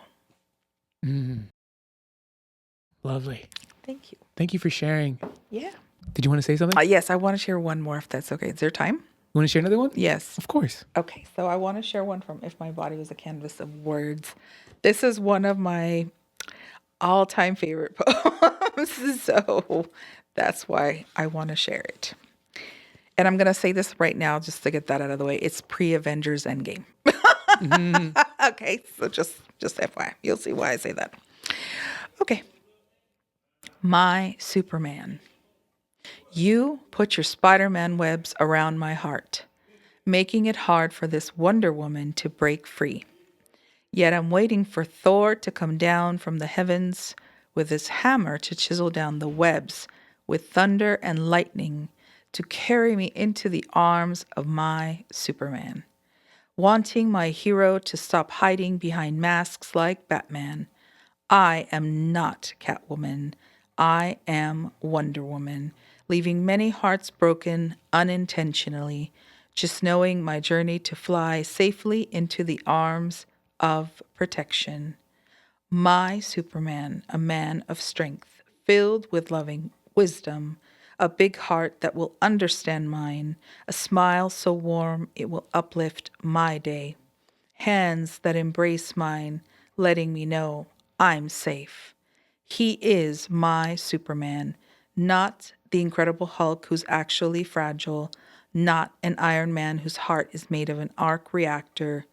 Lovely. Thank you. Thank you for sharing. Yeah. Did you want to say something? Yes, I want to share one more if that's okay. Is there time? You want to share another one? Yes. Of course. Okay, so I want to share one from If My Body Was a Canvas of Words. This is one of my all-time favorite poems, so that's why I want to share it. And I'm going to say this right now just to get that out of the way. It's pre-Avengers Endgame. Okay, so just FYI. You'll see why I say that. Okay. My Superman. You put your Spider-Man webs around my heart, making it hard for this Wonder Woman to break free. Yet I'm waiting for Thor to come down from the heavens with his hammer to chisel down the webs with thunder and lightning to carry me into the arms of my Superman. Wanting my hero to stop hiding behind masks like Batman. I am not Catwoman. I am Wonder Woman, leaving many hearts broken unintentionally, just knowing my journey to fly safely into the arms of protection. My Superman, a man of strength, filled with loving wisdom, a big heart that will understand mine, a smile so warm it will uplift my day, hands that embrace mine, letting me know I'm safe. He is my Superman, not the Incredible Hulk who's actually fragile, not an Iron Man whose heart is made of an arc reactor,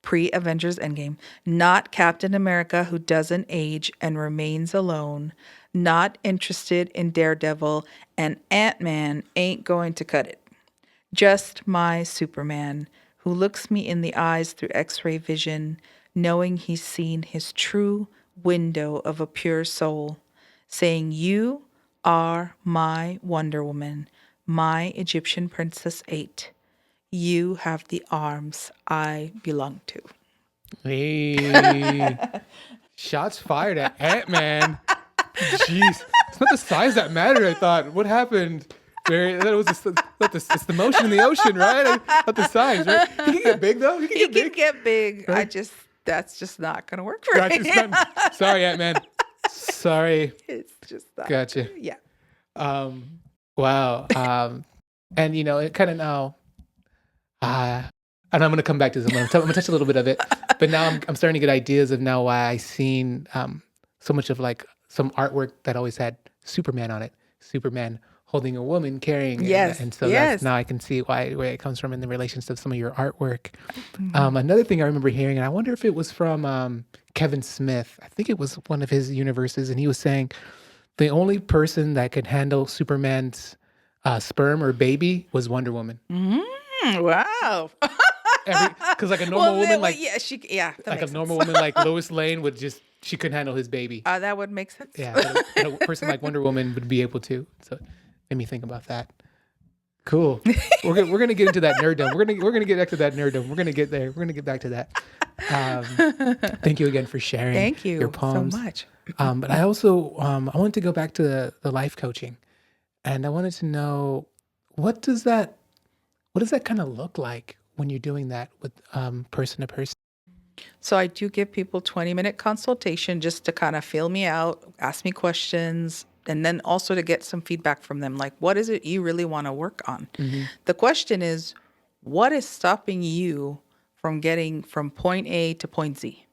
pre-Avengers Endgame, not Captain America who doesn't age and remains alone, not interested in Daredevil, and Ant-Man ain't going to cut it. Just my Superman, who looks me in the eyes through X-ray vision, knowing he's seen his true window of a pure soul, saying, you are my Wonder Woman, my Egyptian Princess 8. You have the arms I belong to. Hey. Shots fired at Ant-Man. Jeez. It's not the size that mattered, I thought. What happened? That was it's the motion in the ocean, right? Not the size, right? He can get big, though. He can Get big. Right? That's just not going to work for me. Sorry, Ant-Man. Sorry. It's just not. Gotcha. Yeah. Wow. And, it kind of now, and I'm going to come back to this. I'm going to touch a little bit of it. But now I'm starting to get ideas of now why I seen so much of like some artwork that always had Superman on it. Superman holding a woman carrying Yes. it. And so that's, now I can see where it comes from in the relations to some of your artwork. Another thing I remember hearing, and I wonder if it was from Kevin Smith. I think it was one of his universes. And he was saying the only person that could handle Superman's sperm or baby was Wonder Woman. Wow. Because like a normal woman, like a normal woman like Lois Lane she couldn't handle his baby. That would make sense. Yeah, but a person like Wonder Woman would be able to. So it made me think about that. Cool. We're gonna get into that nerddom. We're gonna get back to that nerddom. We're gonna get there. We're gonna get back to that. Thank you again for sharing. Thank you your poems so much. But I also I wanted to go back to the life coaching, and I wanted to know what does that kind of look like when you're doing that with person to person? So I do give people 20-minute consultation just to kind of feel me out, ask me questions, and then also to get some feedback from them. Like, what is it you really want to work on? Mm-hmm. The question is, what is stopping you from getting from point A to point Z?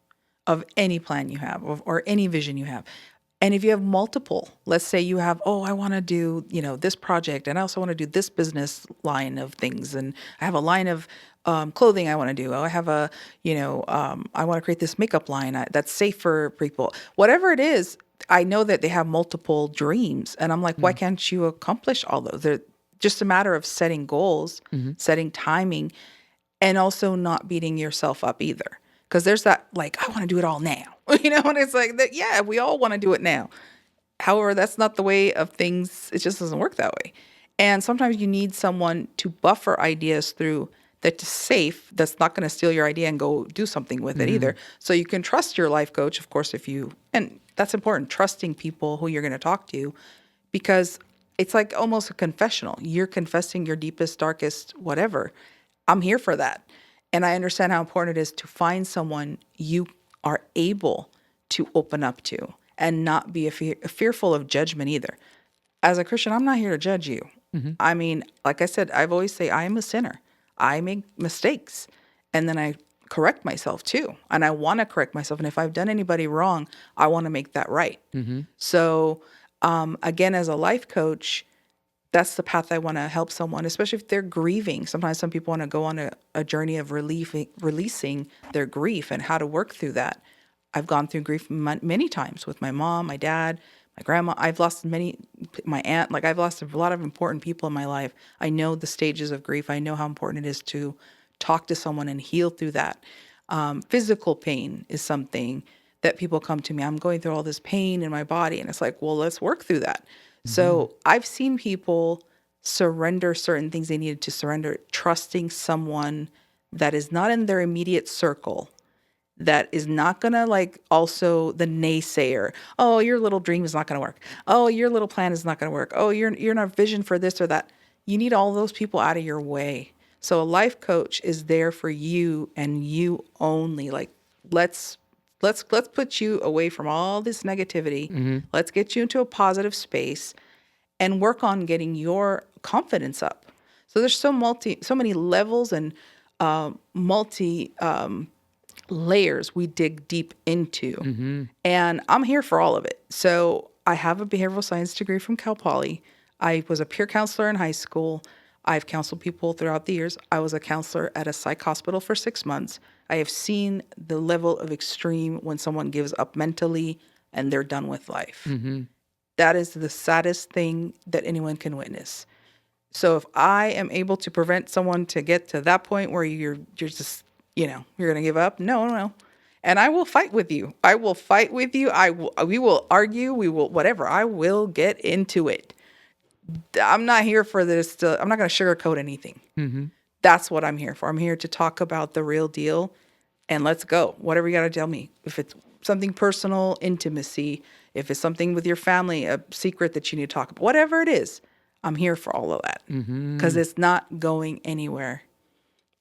of any plan you have or any vision you have. And if you have multiple, let's say you have, I want to do, this project, and I also want to do this business line of things, and I have a line of clothing I want to do. I have I want to create this makeup line that's safe for people. Whatever it is, I know that they have multiple dreams, and I'm like, why can't you accomplish all those? They're just a matter of setting goals, setting timing, and also not beating yourself up either. Because there's that, like, I want to do it all now, and it's like that. Yeah, we all want to do it now. However, that's not the way of things. It just doesn't work that way. And sometimes you need someone to buffer ideas through that's safe, that's not going to steal your idea and go do something with it either. So you can trust your life coach, of course, and that's important, trusting people who you're going to talk to, because it's like almost a confessional. You're confessing your deepest, darkest, whatever. I'm here for that. And I understand how important it is to find someone you are able to open up to and not be fearful of judgment either. As a Christian, I'm not here to judge you. I mean, like I said, I've always say I am a sinner. I make mistakes, and then I correct myself too. And I want to correct myself. And if I've done anybody wrong, I want to make that right. So again, as a life coach, that's the path I want to help someone, especially if they're grieving. Sometimes some people want to go on a journey of releasing their grief and how to work through that. I've gone through grief many times with my mom, my dad, my grandma. I've lost my aunt. Like, I've lost a lot of important people in my life. I know the stages of grief. I know how important it is to talk to someone and heal through that. Physical pain is something that people come to me. I'm going through all this pain in my body. And it's like, well, let's work through that. So I've seen people surrender certain things they needed to surrender, trusting someone that is not in their immediate circle, that is not going to, like, also the naysayer. Oh, your little dream is not going to work. Oh, your little plan is not going to work. Oh, you're not vision for this or that. You need all those people out of your way. So a life coach is there for you and you only. Like, let's put you away from all this negativity. Let's get you into a positive space and work on getting your confidence up. So there's so many levels and multi layers we dig deep into. And I'm here for all of it. So I have a behavioral science degree from Cal Poly. I was a peer counselor in high school. I've counseled people throughout the years. I was a counselor at a psych hospital for 6 months. I have seen the level of extreme when someone gives up mentally and they're done with life. That is the saddest thing that anyone can witness. So if I am able to prevent someone to get to that point where you're just, you're going to give up, no. And I will fight with you. I will fight with you. We will argue. We will, whatever. I will get into it. I'm not here for this. I'm not going to sugarcoat anything. That's what I'm here for. I'm here to talk about the real deal, and let's go. Whatever you got to tell me. If it's something personal, intimacy, if it's something with your family, a secret that you need to talk about, whatever it is, I'm here for all of that, because it's not going anywhere.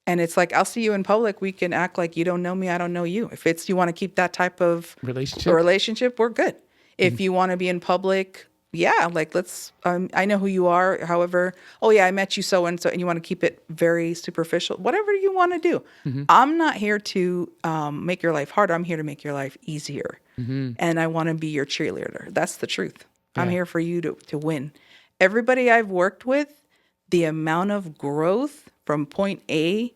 And it's like, I'll see you in public. We can act like you don't know me. I don't know you. If it's, you want to keep that type of relationship, we're good. If you want to be in public, yeah, like, let's, I know who you are. However, oh yeah, I met you so-and-so, and you want to keep it very superficial, whatever you want to do. I'm not here to make your life harder. I'm here to make your life easier. And I want to be your cheerleader. That's the truth. Yeah. I'm here for you to win. Everybody I've worked with, the amount of growth from point A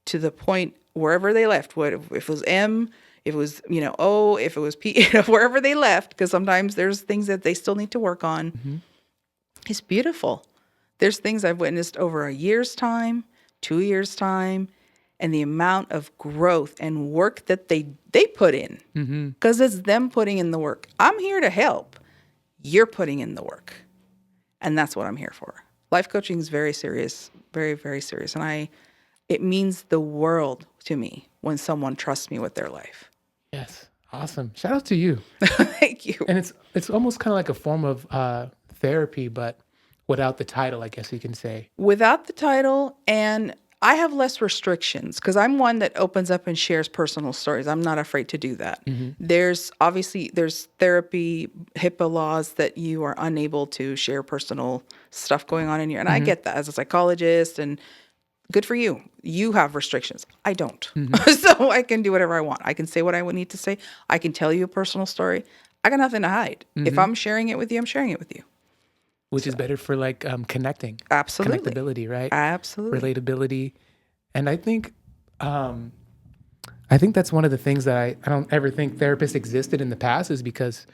to the point wherever they left, if it was M, if it was, O, if it was P, wherever they left, because sometimes there's things that they still need to work on. It's beautiful. There's things I've witnessed over a year's time, 2 years' time, and the amount of growth and work that they put in, because it's them putting in the work. I'm here to help. You're putting in the work. And that's what I'm here for. Life coaching is very serious, very, very serious. And it means the world to me when someone trusts me with their life. Yes. Awesome. Shout out to you. Thank you. And it's almost kind of like a form of therapy, but without the title, I guess you can say. Without the title, and I have less restrictions because I'm one that opens up and shares personal stories. I'm not afraid to do that. There's therapy, HIPAA laws that you are unable to share personal stuff going on in here. And I get that as a psychologist, and good for you. You have restrictions. I don't. Mm-hmm. So I can do whatever I want. I can say what I would need to say. I can tell you a personal story. I got nothing to hide. If Mm-hmm. I'm sharing it with you, I'm sharing it with you. Which is better for like connecting, Absolutely. connectability, right? Absolutely. Relatability. And I think that's one of the things that I don't ever think therapists existed in the past, is because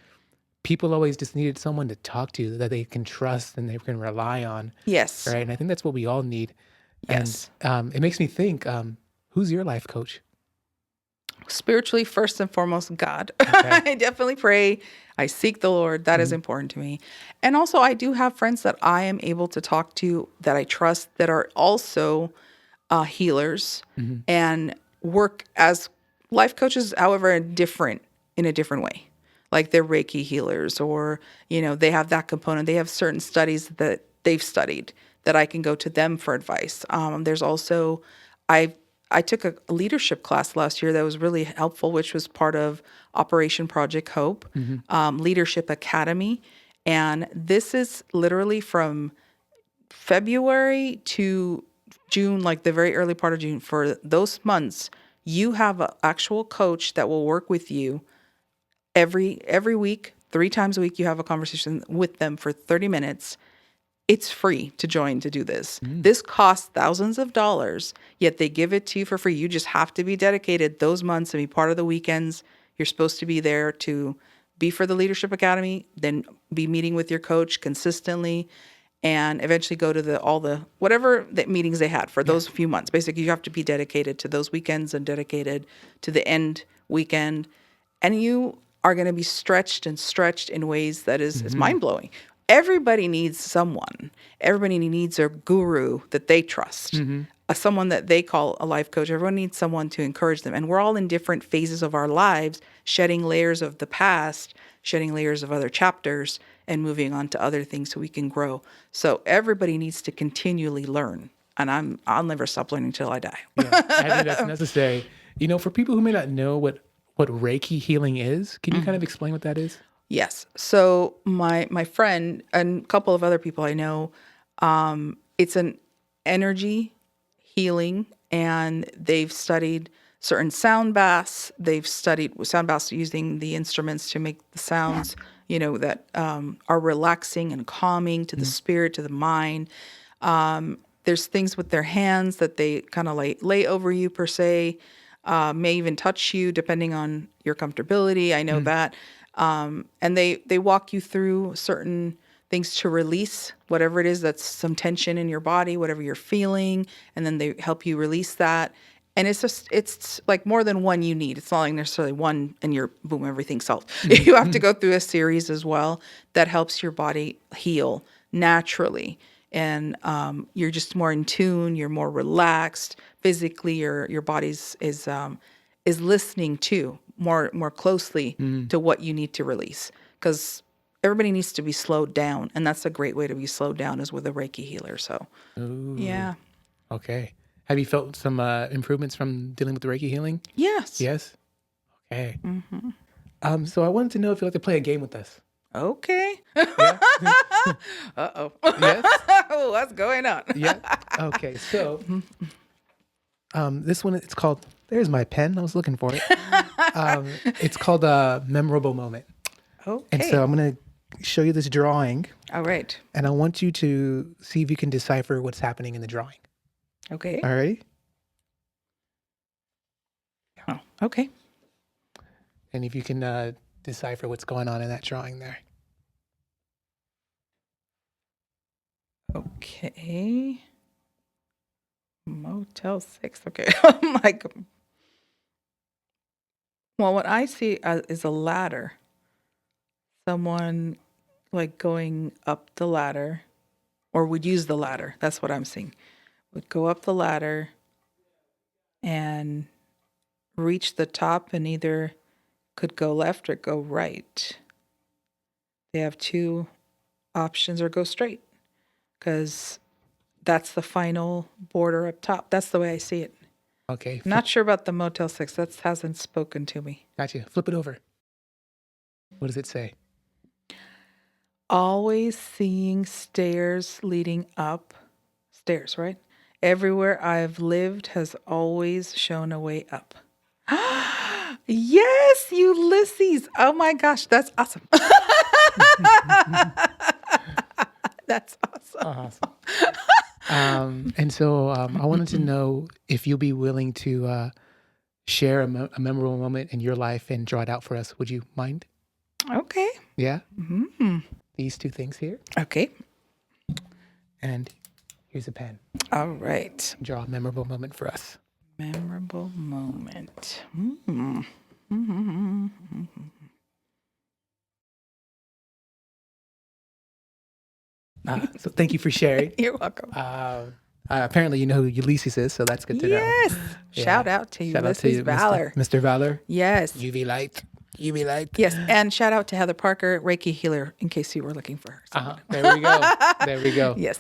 people always just needed someone to talk to that they can trust and they can rely on, Yes. right? And I think that's what we all need. And Yes. it makes me think, who's your life coach? Spiritually, first and foremost, God. Okay. I definitely pray. I seek the Lord. That is Mm-hmm. important to me. And also, I do have friends that I am able to talk to that I trust that are also healers Mm-hmm. and work as life coaches, however, in a different way. Like they're Reiki healers, or they have that component. They have certain studies that they've studied that I can go to them for advice. There's also, I took a leadership class last year that was really helpful, which was part of Operation Project Hope, Mm-hmm. Leadership Academy, and this is literally from February to June, like the very early part of June. For those months, you have an actual coach that will work with you every week, 3 times a week. You have a conversation with them for 30 minutes. It's free to join to do this. Mm. This costs thousands of dollars, yet they give it to you for free. You just have to be dedicated those months and be part of the weekends. You're supposed to be there to be for the Leadership Academy, then be meeting with your coach consistently, and eventually go to all the whatever the meetings they had for those few months. Basically, you have to be dedicated to those weekends and dedicated to the end weekend, and you are going to be stretched and stretched in ways that is Mm-hmm. mind blowing. Everybody needs someone. Everybody needs a guru that they trust, Mm-hmm. someone that they call a life coach. Everyone needs someone to encourage them. And we're all in different phases of our lives, shedding layers of the past, shedding layers of other chapters, and moving on to other things so we can grow. So everybody needs to continually learn. And I'll never stop learning till I die. Yeah, I think that's necessary. For people who may not know what Reiki healing is, can you kind of explain what that is? Yes. So my friend and a couple of other people I know, it's an energy healing, and they've studied certain sound baths. They've studied sound baths using the instruments to make the sounds, that are relaxing and calming to the spirit, to the mind. There's things with their hands that they kind of lay over you per se, may even touch you depending on your comfortability. I know that. And they walk you through certain things to release whatever it is that's some tension in your body, whatever you're feeling, and then they help you release that. And it's like more than one you need. It's not like necessarily one and you're boom, everything's solved. You have to go through a series as well that helps your body heal naturally. And you're just more in tune. You're more relaxed physically. Your body's is listening to more closely to what you need to release, because everybody needs to be slowed down, and that's a great way to be slowed down is with a Reiki healer. So Ooh, yeah. okay. Have you felt some improvements from dealing with the Reiki healing? Yes. Yes. Okay. So I wanted to know if you'd like to play a game with us. Okay. Yeah. Uh-oh. Yes. What's going on? Yeah. Okay. So, this one, it's called. There's my pen. I was looking for it. It's called a memorable moment. Okay. And so I'm gonna show you this drawing, All right. and I want you to see if you can decipher what's happening in the drawing. Okay. All right. Oh, okay. And if you can decipher what's going on in that drawing there. Okay. Motel 6. Okay. I'm like, well, what I see is a ladder. Someone like going up the ladder, or would use the ladder. That's what I'm seeing. Would go up the ladder and reach the top, and either could go left or go right. They have two options, or go straight, because that's the final border up top. That's the way I see it. Okay. Not sure about the Motel 6. That hasn't spoken to me. Gotcha. Flip it over. What does it say? Always seeing stairs leading up. Stairs, right? Everywhere I've lived has always shown a way up. Yes, Ulysses. Oh my gosh, that's awesome. That's awesome. Awesome. And so I wanted to know if you'll be willing to share a memorable moment in your life and draw it out for us. Would you mind? Okay. Yeah. Mm-hmm. These two things here. Okay. And here's a pen. All right. Draw a memorable moment for us. Memorable moment. So thank you for sharing. You're welcome. Apparently you know who Ulysses is, so that's good to know. Yes. Yeah. Shout out to Shout out to Ulysses you, Valor. Mr. Valor. Yes. UV light. UV light. Yes. And shout out to Heather Parker, Reiki healer, in case you were looking for her. There we go. There we go. Yes.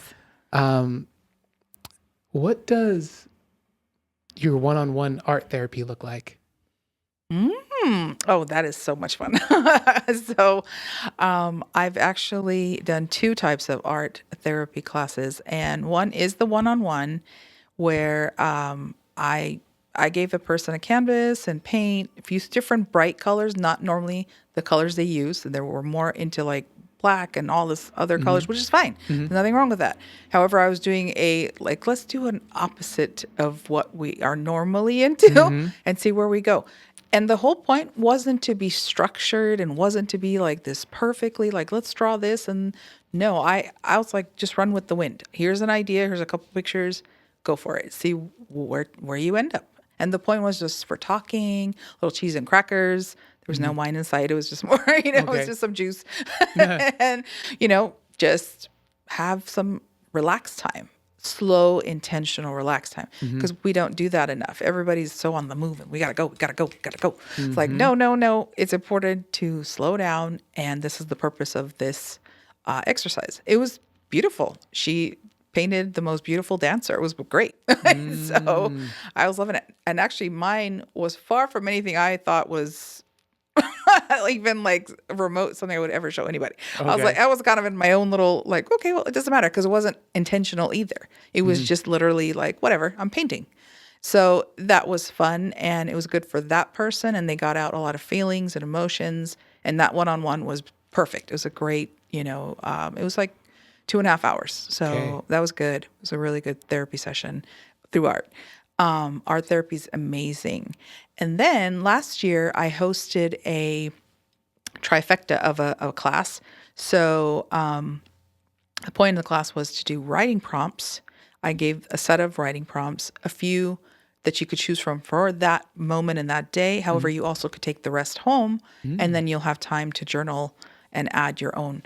What does your one-on-one art therapy look like? Oh, that is so much fun. So, I've actually done two types of art therapy classes, and one is the one-on-one, where I gave a person a canvas and paint, a few different bright colors, not normally the colors they use. And there were more into like black and all this other colors, which is fine. There's nothing wrong with that. However, I was doing let's do an opposite of what we are normally into and see where we go. And the whole point wasn't to be structured and wasn't to be like this perfectly, like, let's draw this. And no, I was like, just run with the wind. Here's an idea. Here's a couple pictures. Go for it. See where you end up. And the point was just for talking, little cheese and crackers. There was no wine inside. It was just more, it was just some juice. And, just have some relaxed time. Slow, intentional, relaxed time, because we don't do that enough. Everybody's so on the move and we gotta go. It's like, no. It's important to slow down. And this is the purpose of this exercise. It was beautiful. She painted the most beautiful dancer. It was great. So I was loving it. And actually mine was far from anything I thought was even like remote something I would ever show anybody. Okay. I was kind of in my own little okay, well, it doesn't matter because it wasn't intentional either. It was just literally like, whatever, I'm painting. So that was fun and it was good for that person. And they got out a lot of feelings and emotions. And that one-on-one was perfect. It was a great, it was like 2.5 hours. So that was good. It was a really good therapy session through art. Art therapy is amazing. And then last year I hosted a trifecta of a class. So the point of the class was to do writing prompts. I gave a set of writing prompts, a few that you could choose from for that moment in that day. However, you also could take the rest home and then you'll have time to journal and add your own.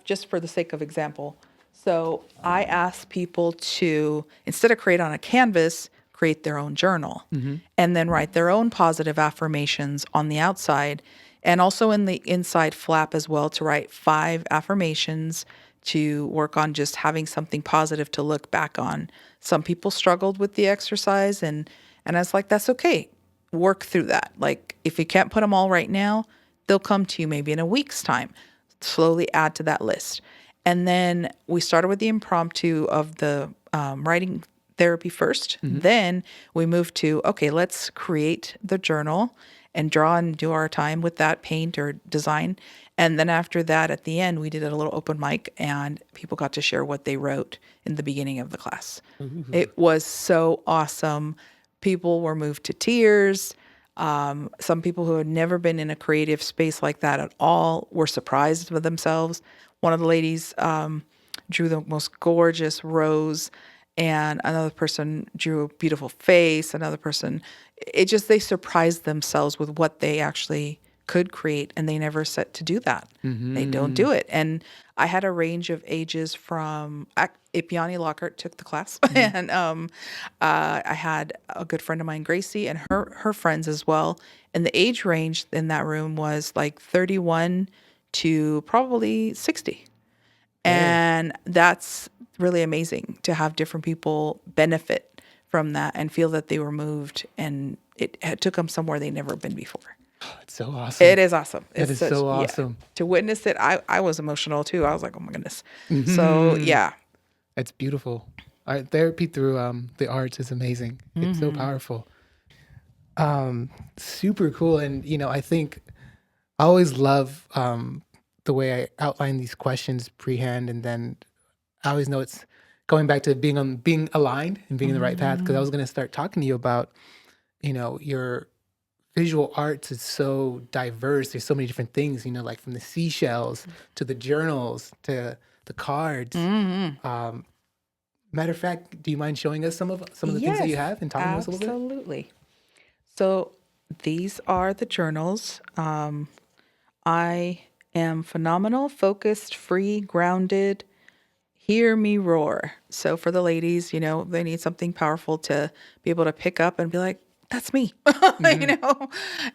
Just for the sake of example. So I asked people to, instead of create on a canvas, create their own journal and then write their own positive affirmations on the outside and also in the inside flap as well to write 5 affirmations to work on just having something positive to look back on. Some people struggled with the exercise and I was like, that's okay. Work through that. Like if you can't put them all right now, they'll come to you maybe in a week's time. Slowly add to that list. And then we started with the impromptu of the writing therapy first. Then we moved to, okay, let's create the journal and draw and do our time with that paint or design. And then after that, at the end, we did a little open mic and people got to share what they wrote in the beginning of the class. It was so awesome. People were moved to tears. Some people who had never been in a creative space like that at all were surprised with themselves. One of the ladies drew the most gorgeous rose, and another person drew a beautiful face. Another person, they surprised themselves with what they actually could create, and they never set to do that. They don't do it. And I had a range of ages from Ipiani Lockhart took the class, and I had a good friend of mine, Gracie, and her friends as well. And the age range in that room was like 31 to probably 60. And that's really amazing to have different people benefit from that and feel that they were moved and it took them somewhere they'd never been before. It's so awesome. It is awesome. It is so awesome. To witness it, I was emotional too. I was like, oh my goodness. So yeah. It's beautiful. art therapy through the arts is amazing. It's so powerful. Super cool. And I think I always love the way I outline these questions prehand, and then I always know it's going back to being aligned and being in the right path. Because I was going to start talking to you about your visual arts is so diverse. There's so many different things. Like from the seashells to the journals to the cards. Matter of fact, do you mind showing us some of the things that you Yes, have and talking to us a little bit? absolutely. So these are the journals. I am phenomenal, focused, free, grounded. Hear me roar. So for the ladies, they need something powerful to be able to pick up and be like, that's me,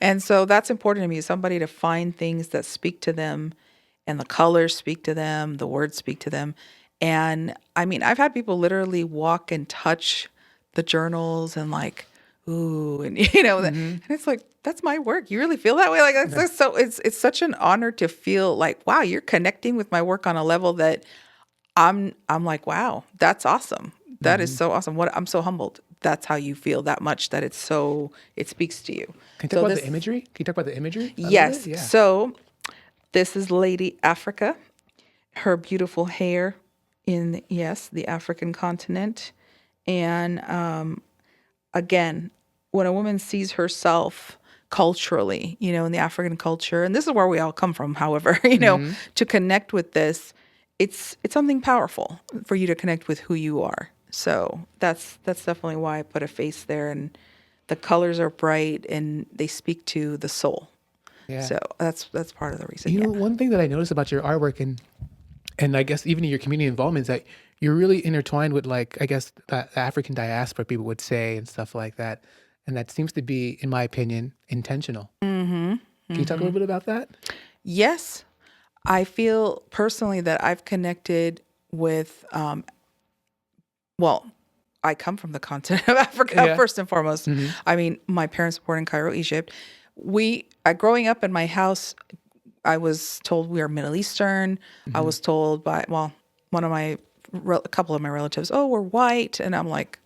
And so that's important to me, somebody to find things that speak to them, and the colors speak to them, the words speak to them. And I mean, I've had people literally walk and touch the journals and like, ooh, and and it's like, that's my work. You really feel that way? Like that's so it's such an honor to feel like, wow, you're connecting with my work on a level that I'm like, wow, that's awesome. That is so awesome. I'm so humbled. That's how you feel that much, that it speaks to you. Can you talk So about the imagery? Can you talk about the imagery? A little yes. bit? Yeah. So this is Lady Africa, her beautiful hair in, yes, the African continent. And again, when a woman sees herself culturally, in the African culture, and this is where we all come from, however, to connect with this, it's something powerful for you to connect with who you are. So that's definitely why I put a face there, and the colors are bright and they speak to the soul. Yeah. So that's part of the reason. One thing that I noticed about your artwork and I guess even your community involvement is that you're really intertwined with, like, I guess the African diaspora, people would say, and stuff like that. And that seems to be, in my opinion, intentional. Can you talk a little bit about that? Yes, I feel personally that I've connected with, well, I come from the continent of Africa, Yeah. first and foremost. I mean, my parents were born in Cairo, Egypt. Growing up in my house, I was told we are Middle Eastern. I was told by, a couple of my relatives, oh, we're white. And I'm like,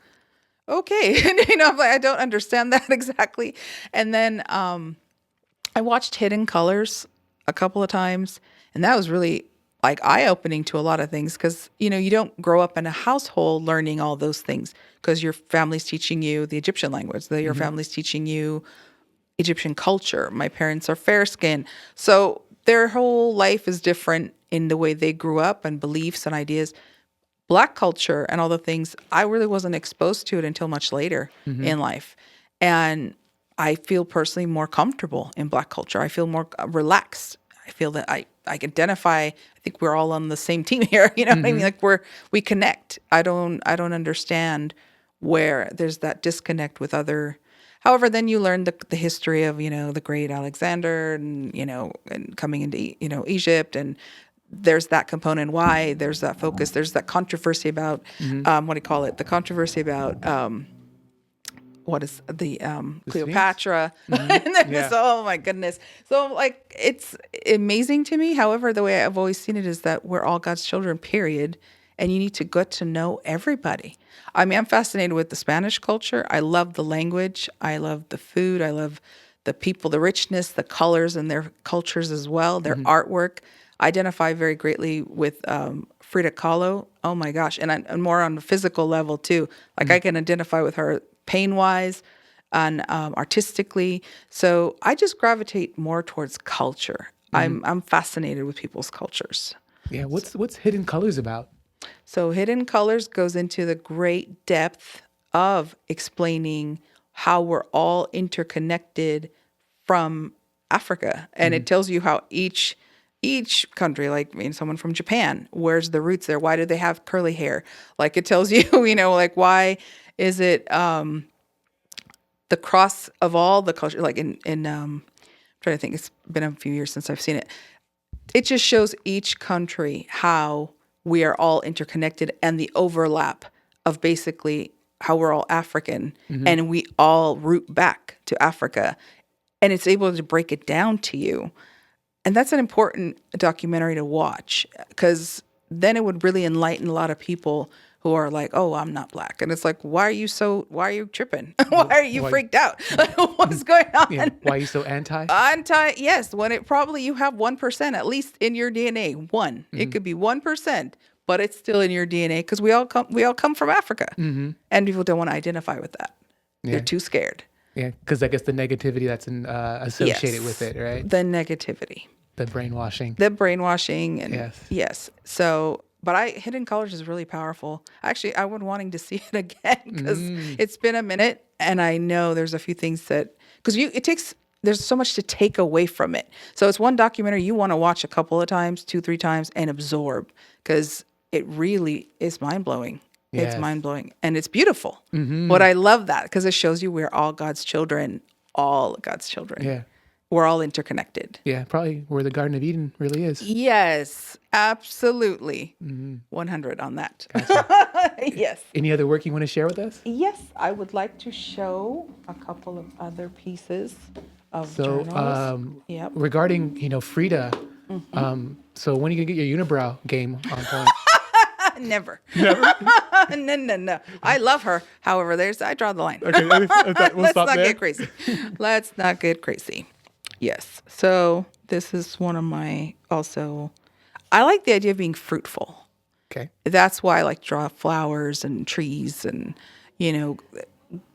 okay. And, I'm like, I don't understand that exactly. And then I watched Hidden Colors a couple of times, and that was really like eye-opening to a lot of things, because you don't grow up in a household learning all those things, because your family's teaching you the Egyptian language, your family's teaching you Egyptian culture. My parents are fair skinned, so their whole life is different in the way they grew up and beliefs and ideas. Black culture and all the things, I really wasn't exposed to it until much later in life. And I feel personally more comfortable in Black culture. I feel more relaxed. I feel that I identify, I think we're all on the same team here. You know what I mean? Like we connect. I don't understand where there's that disconnect with other. However, then you learn the history of, the great Alexander and, and coming into, Egypt, and there's that component, why there's that focus, there's that controversy about, what do you call it? The controversy about, what is the Cleopatra, and then this, oh my goodness. So like, it's amazing to me. However, the way I've always seen it is that we're all God's children, period. And you need to get to know everybody. I mean, I'm fascinated with the Spanish culture. I love the language. I love the food. I love the people, the richness, the colors in their cultures as well, their artwork. I identify very greatly with Frida Kahlo. Oh my gosh. And more on a physical level too. Like I can identify with her pain-wise and artistically. So I just gravitate more towards culture. I'm fascinated with people's cultures. Yeah. What's Hidden Colors about? So Hidden Colors goes into the great depth of explaining how we're all interconnected from Africa. And it tells you how each country, like someone from Japan, where's the roots there? Why do they have curly hair? Like it tells you, like why is it the cross of all the culture? Like in I'm trying to think, it's been a few years since I've seen it. It just shows each country how we are all interconnected, and the overlap of basically how we're all African and we all root back to Africa. And it's able to break it down to you. And that's an important documentary to watch, because then it would really enlighten a lot of people who are like, oh, I'm not black. And it's like, why are you tripping? Why are you Why- freaked out? What's going on? Yeah. Why are you so anti? Yes, when it probably you have 1% at least in your DNA. One. It could be 1%, but it's still in your DNA because we all come from Africa. And people don't want to identify with that. Yeah. They're too scared. Yeah, because I guess the negativity that's associated with it, right? The negativity. The brainwashing. And yes. So, but Hidden Colors is really powerful. Actually, I would wanting to see it again because it's been a minute, and I know there's a few things there's so much to take away from it. So it's one documentary you want to watch a couple of times, 2-3 times, and absorb because it really is mind blowing. Yes. It's mind blowing, and it's beautiful. But I love that because it shows you we're all God's children, Yeah. We're all interconnected. Yeah, probably where the Garden of Eden really is. Yes, absolutely. 100 on that. Gotcha. Yes. Any other work you want to share with us? Yes, I would like to show a couple of other pieces of So, journals. Yep. regarding, Frida, so when are you going to get your unibrow game on point? Never. No. I love her. However, I draw the line. Okay, we'll Let's stop not there. get crazy. Let's not get crazy. Yes. So this is one of my I like the idea of being fruitful. Okay. That's why I like to draw flowers and trees and,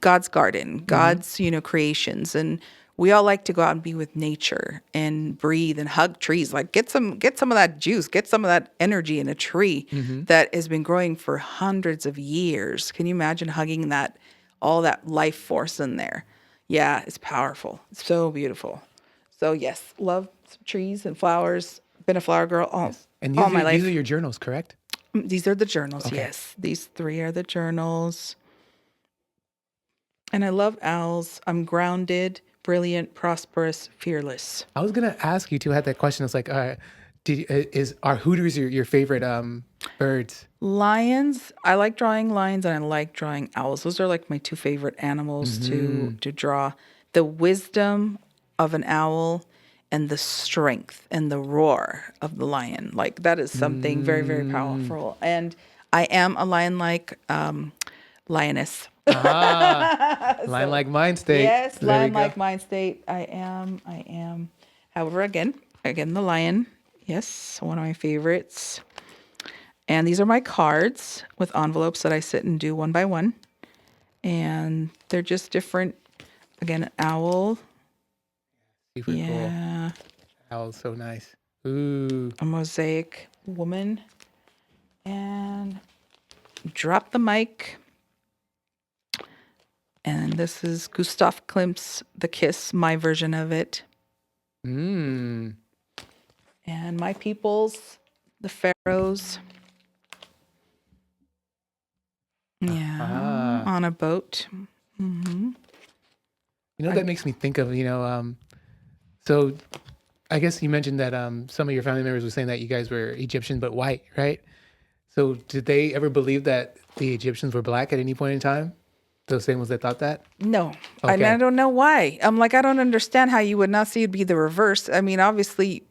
God's garden, God's, creations. And we all like to go out and be with nature and breathe and hug trees. Like get some of that juice, get some of that energy in a tree that has been growing for hundreds of years. Can you imagine hugging all that life force in there? Yeah, it's powerful. It's so beautiful. So yes, love trees and flowers. Been a flower girl all my life. These are your journals, correct? These are the journals, Okay. yes. These 3 are the journals. And I love owls. I'm grounded, brilliant, prosperous, fearless. I was going to ask you, too, I had that question. It's like, are hooters your favorite birds? Lions. I like drawing lions and I like drawing owls. Those are like my 2 favorite animals to draw. The wisdom of an owl and the strength and the roar of the lion. Like that is something very, very powerful. And I am a lion-like lioness. Lion-like mind state. Yes, There we lion-like go. mind state. I am. However, again, the lion. Yes, one of my favorites. And these are my cards with envelopes that I sit and do one by one. And they're just different. Again, an owl. Super cool. Yeah. Owl's so nice. Ooh. A mosaic woman. And drop the mic. And this is Gustav Klimt's The Kiss, my version of it. Mm. And my peoples, the pharaohs. Yeah, on a boat. That makes me think of, so I guess you mentioned that some of your family members were saying that you guys were Egyptian but white, right? So did they ever believe that the Egyptians were black at any point in time? Those same ones that thought that? No, Okay. I don't know why. I'm like, I don't understand how you would not see it be the reverse. I mean, obviously,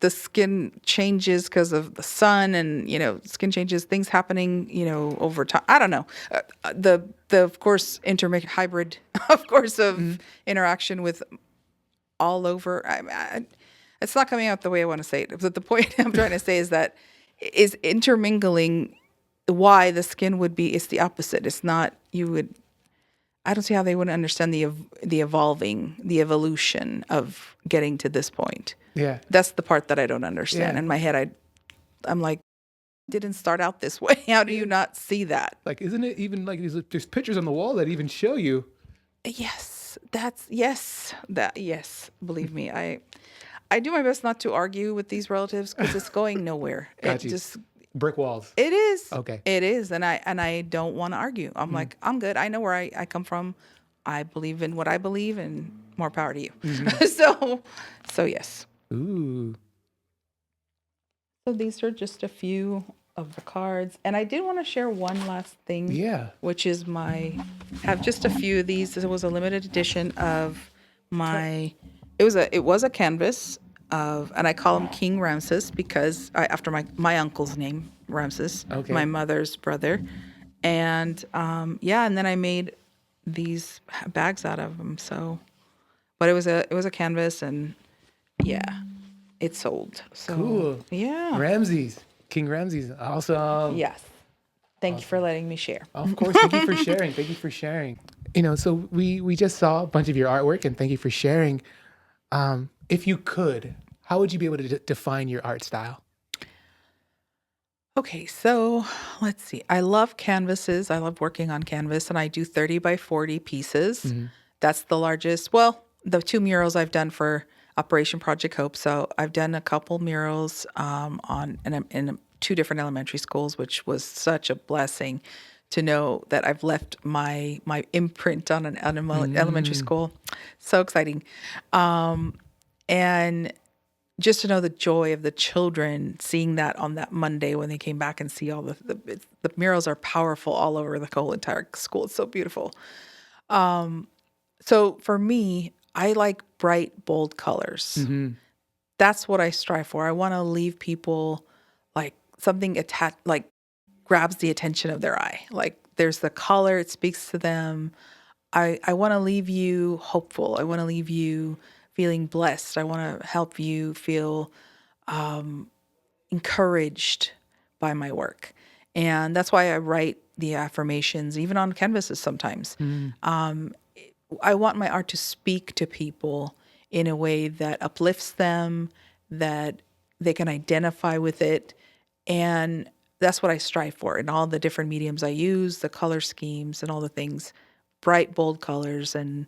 the skin changes because of the sun, and skin changes, things happening, over time. I don't know. The of course hybrid, of course, of interaction with all over. It's not coming out the way I want to say it. But the point I'm trying to say is intermingling. Why the skin would be, it's the opposite. It's not, I don't see how they wouldn't understand the evolution of getting to this point. Yeah. That's the part that I don't understand. Yeah. In my head, I'm like, didn't start out this way. How do you not see that? Like, isn't it even like there's pictures on the wall that even show you? Yes, yes, believe me. I do my best not to argue with these relatives because it's going nowhere. Got you. Brick walls. It is. Okay. It is. And I don't want to argue. I'm like, I'm good. I know where I come from. I believe in what I believe, and more power to you. So yes. Ooh. So these are just a few of the cards. And I did want to share one last thing. Yeah. Which is have just a few of these. It was a limited edition of it was a canvas and I call him King Ramses because after my uncle's name, Ramses, my Okay. mother's brother. And and then I made these bags out of them. So, but it was a canvas, and yeah, it sold. So Cool. yeah, Ramses. King Ramses. Awesome. yes. Thank you for letting me share. Of course. Thank you for sharing. Thank you for sharing. So we just saw a bunch of your artwork, and thank you for sharing. If you could, how would you be able to define your art style? Okay, so let's see. I love canvases. I love working on canvas, and I do 30 by 40 pieces. Mm-hmm. That's the largest. Well, the two murals I've done for Operation Project Hope. So I've done a couple murals in two different elementary schools, which was such a blessing to know that I've left my imprint on an elementary Mm. school. So exciting. And just to know the joy of the children seeing that on that Monday when they came back and see all the murals are powerful all over the whole entire school. It's so beautiful. So for me, I like bright, bold colors. Mm-hmm. That's what I strive for. I want to leave people like something attached, like grabs the attention of their eye. Like there's the color, it speaks to them. I want to leave you hopeful. I want to leave you feeling blessed. I want to help you feel encouraged by my work. And that's why I write the affirmations, even on canvases sometimes. I want my art to speak to people in a way that uplifts them, that they can identify with it. And that's what I strive for in all the different mediums I use, the color schemes and all the things, bright, bold colors, and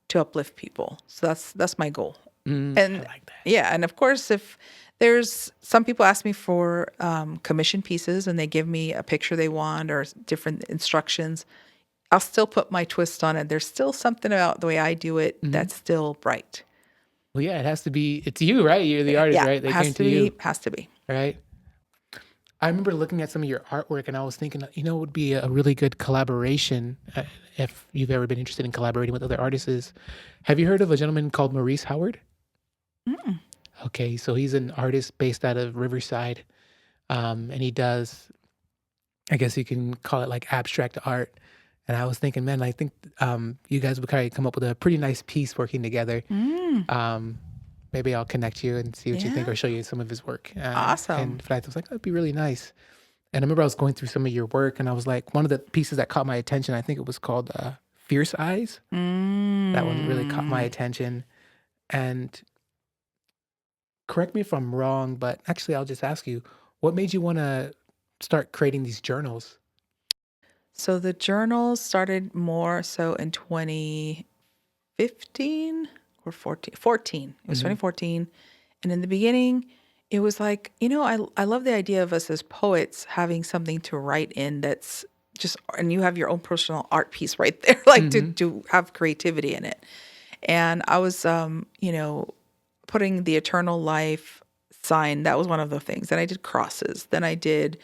to uplift people. So that's my goal. I And like that. yeah, and of course, if there's some people ask me for commission pieces and they give me a picture they want or different instructions, I'll still put my twist on it. There's still something about the way I do it that's still bright. Well, yeah, it has to be. It's you, right? You're the artist, Yeah, right? They has came to to you, be, has to be. right? I remember looking at some of your artwork, and I was thinking, it would be a really good collaboration if you've ever been interested in collaborating with other artists. Have you heard of a gentleman called Maurice Howard? Okay, so he's an artist based out of Riverside, and he does, I guess you can call it like abstract art. And I was thinking, man, I think you guys would probably come up with a pretty nice piece working together. Maybe I'll connect you and see what you think, Yeah. or show you some of his work. Awesome. And I was like, that'd be really nice. And I remember I was going through some of your work, and I was like, one of the pieces that caught my attention, I think it was called Fierce Eyes. That one really caught my attention. And correct me if I'm wrong, but actually, I'll just ask you, what made you want to start creating these journals? So the journals started more so in 2015 or 14. It was 2014. And in the beginning, it was like, I love the idea of us as poets having something to write in that's just, and you have your own personal art piece right there, like to have creativity in it. And I was, putting the eternal life sign. That was one of the things. Then I did crosses. Then I did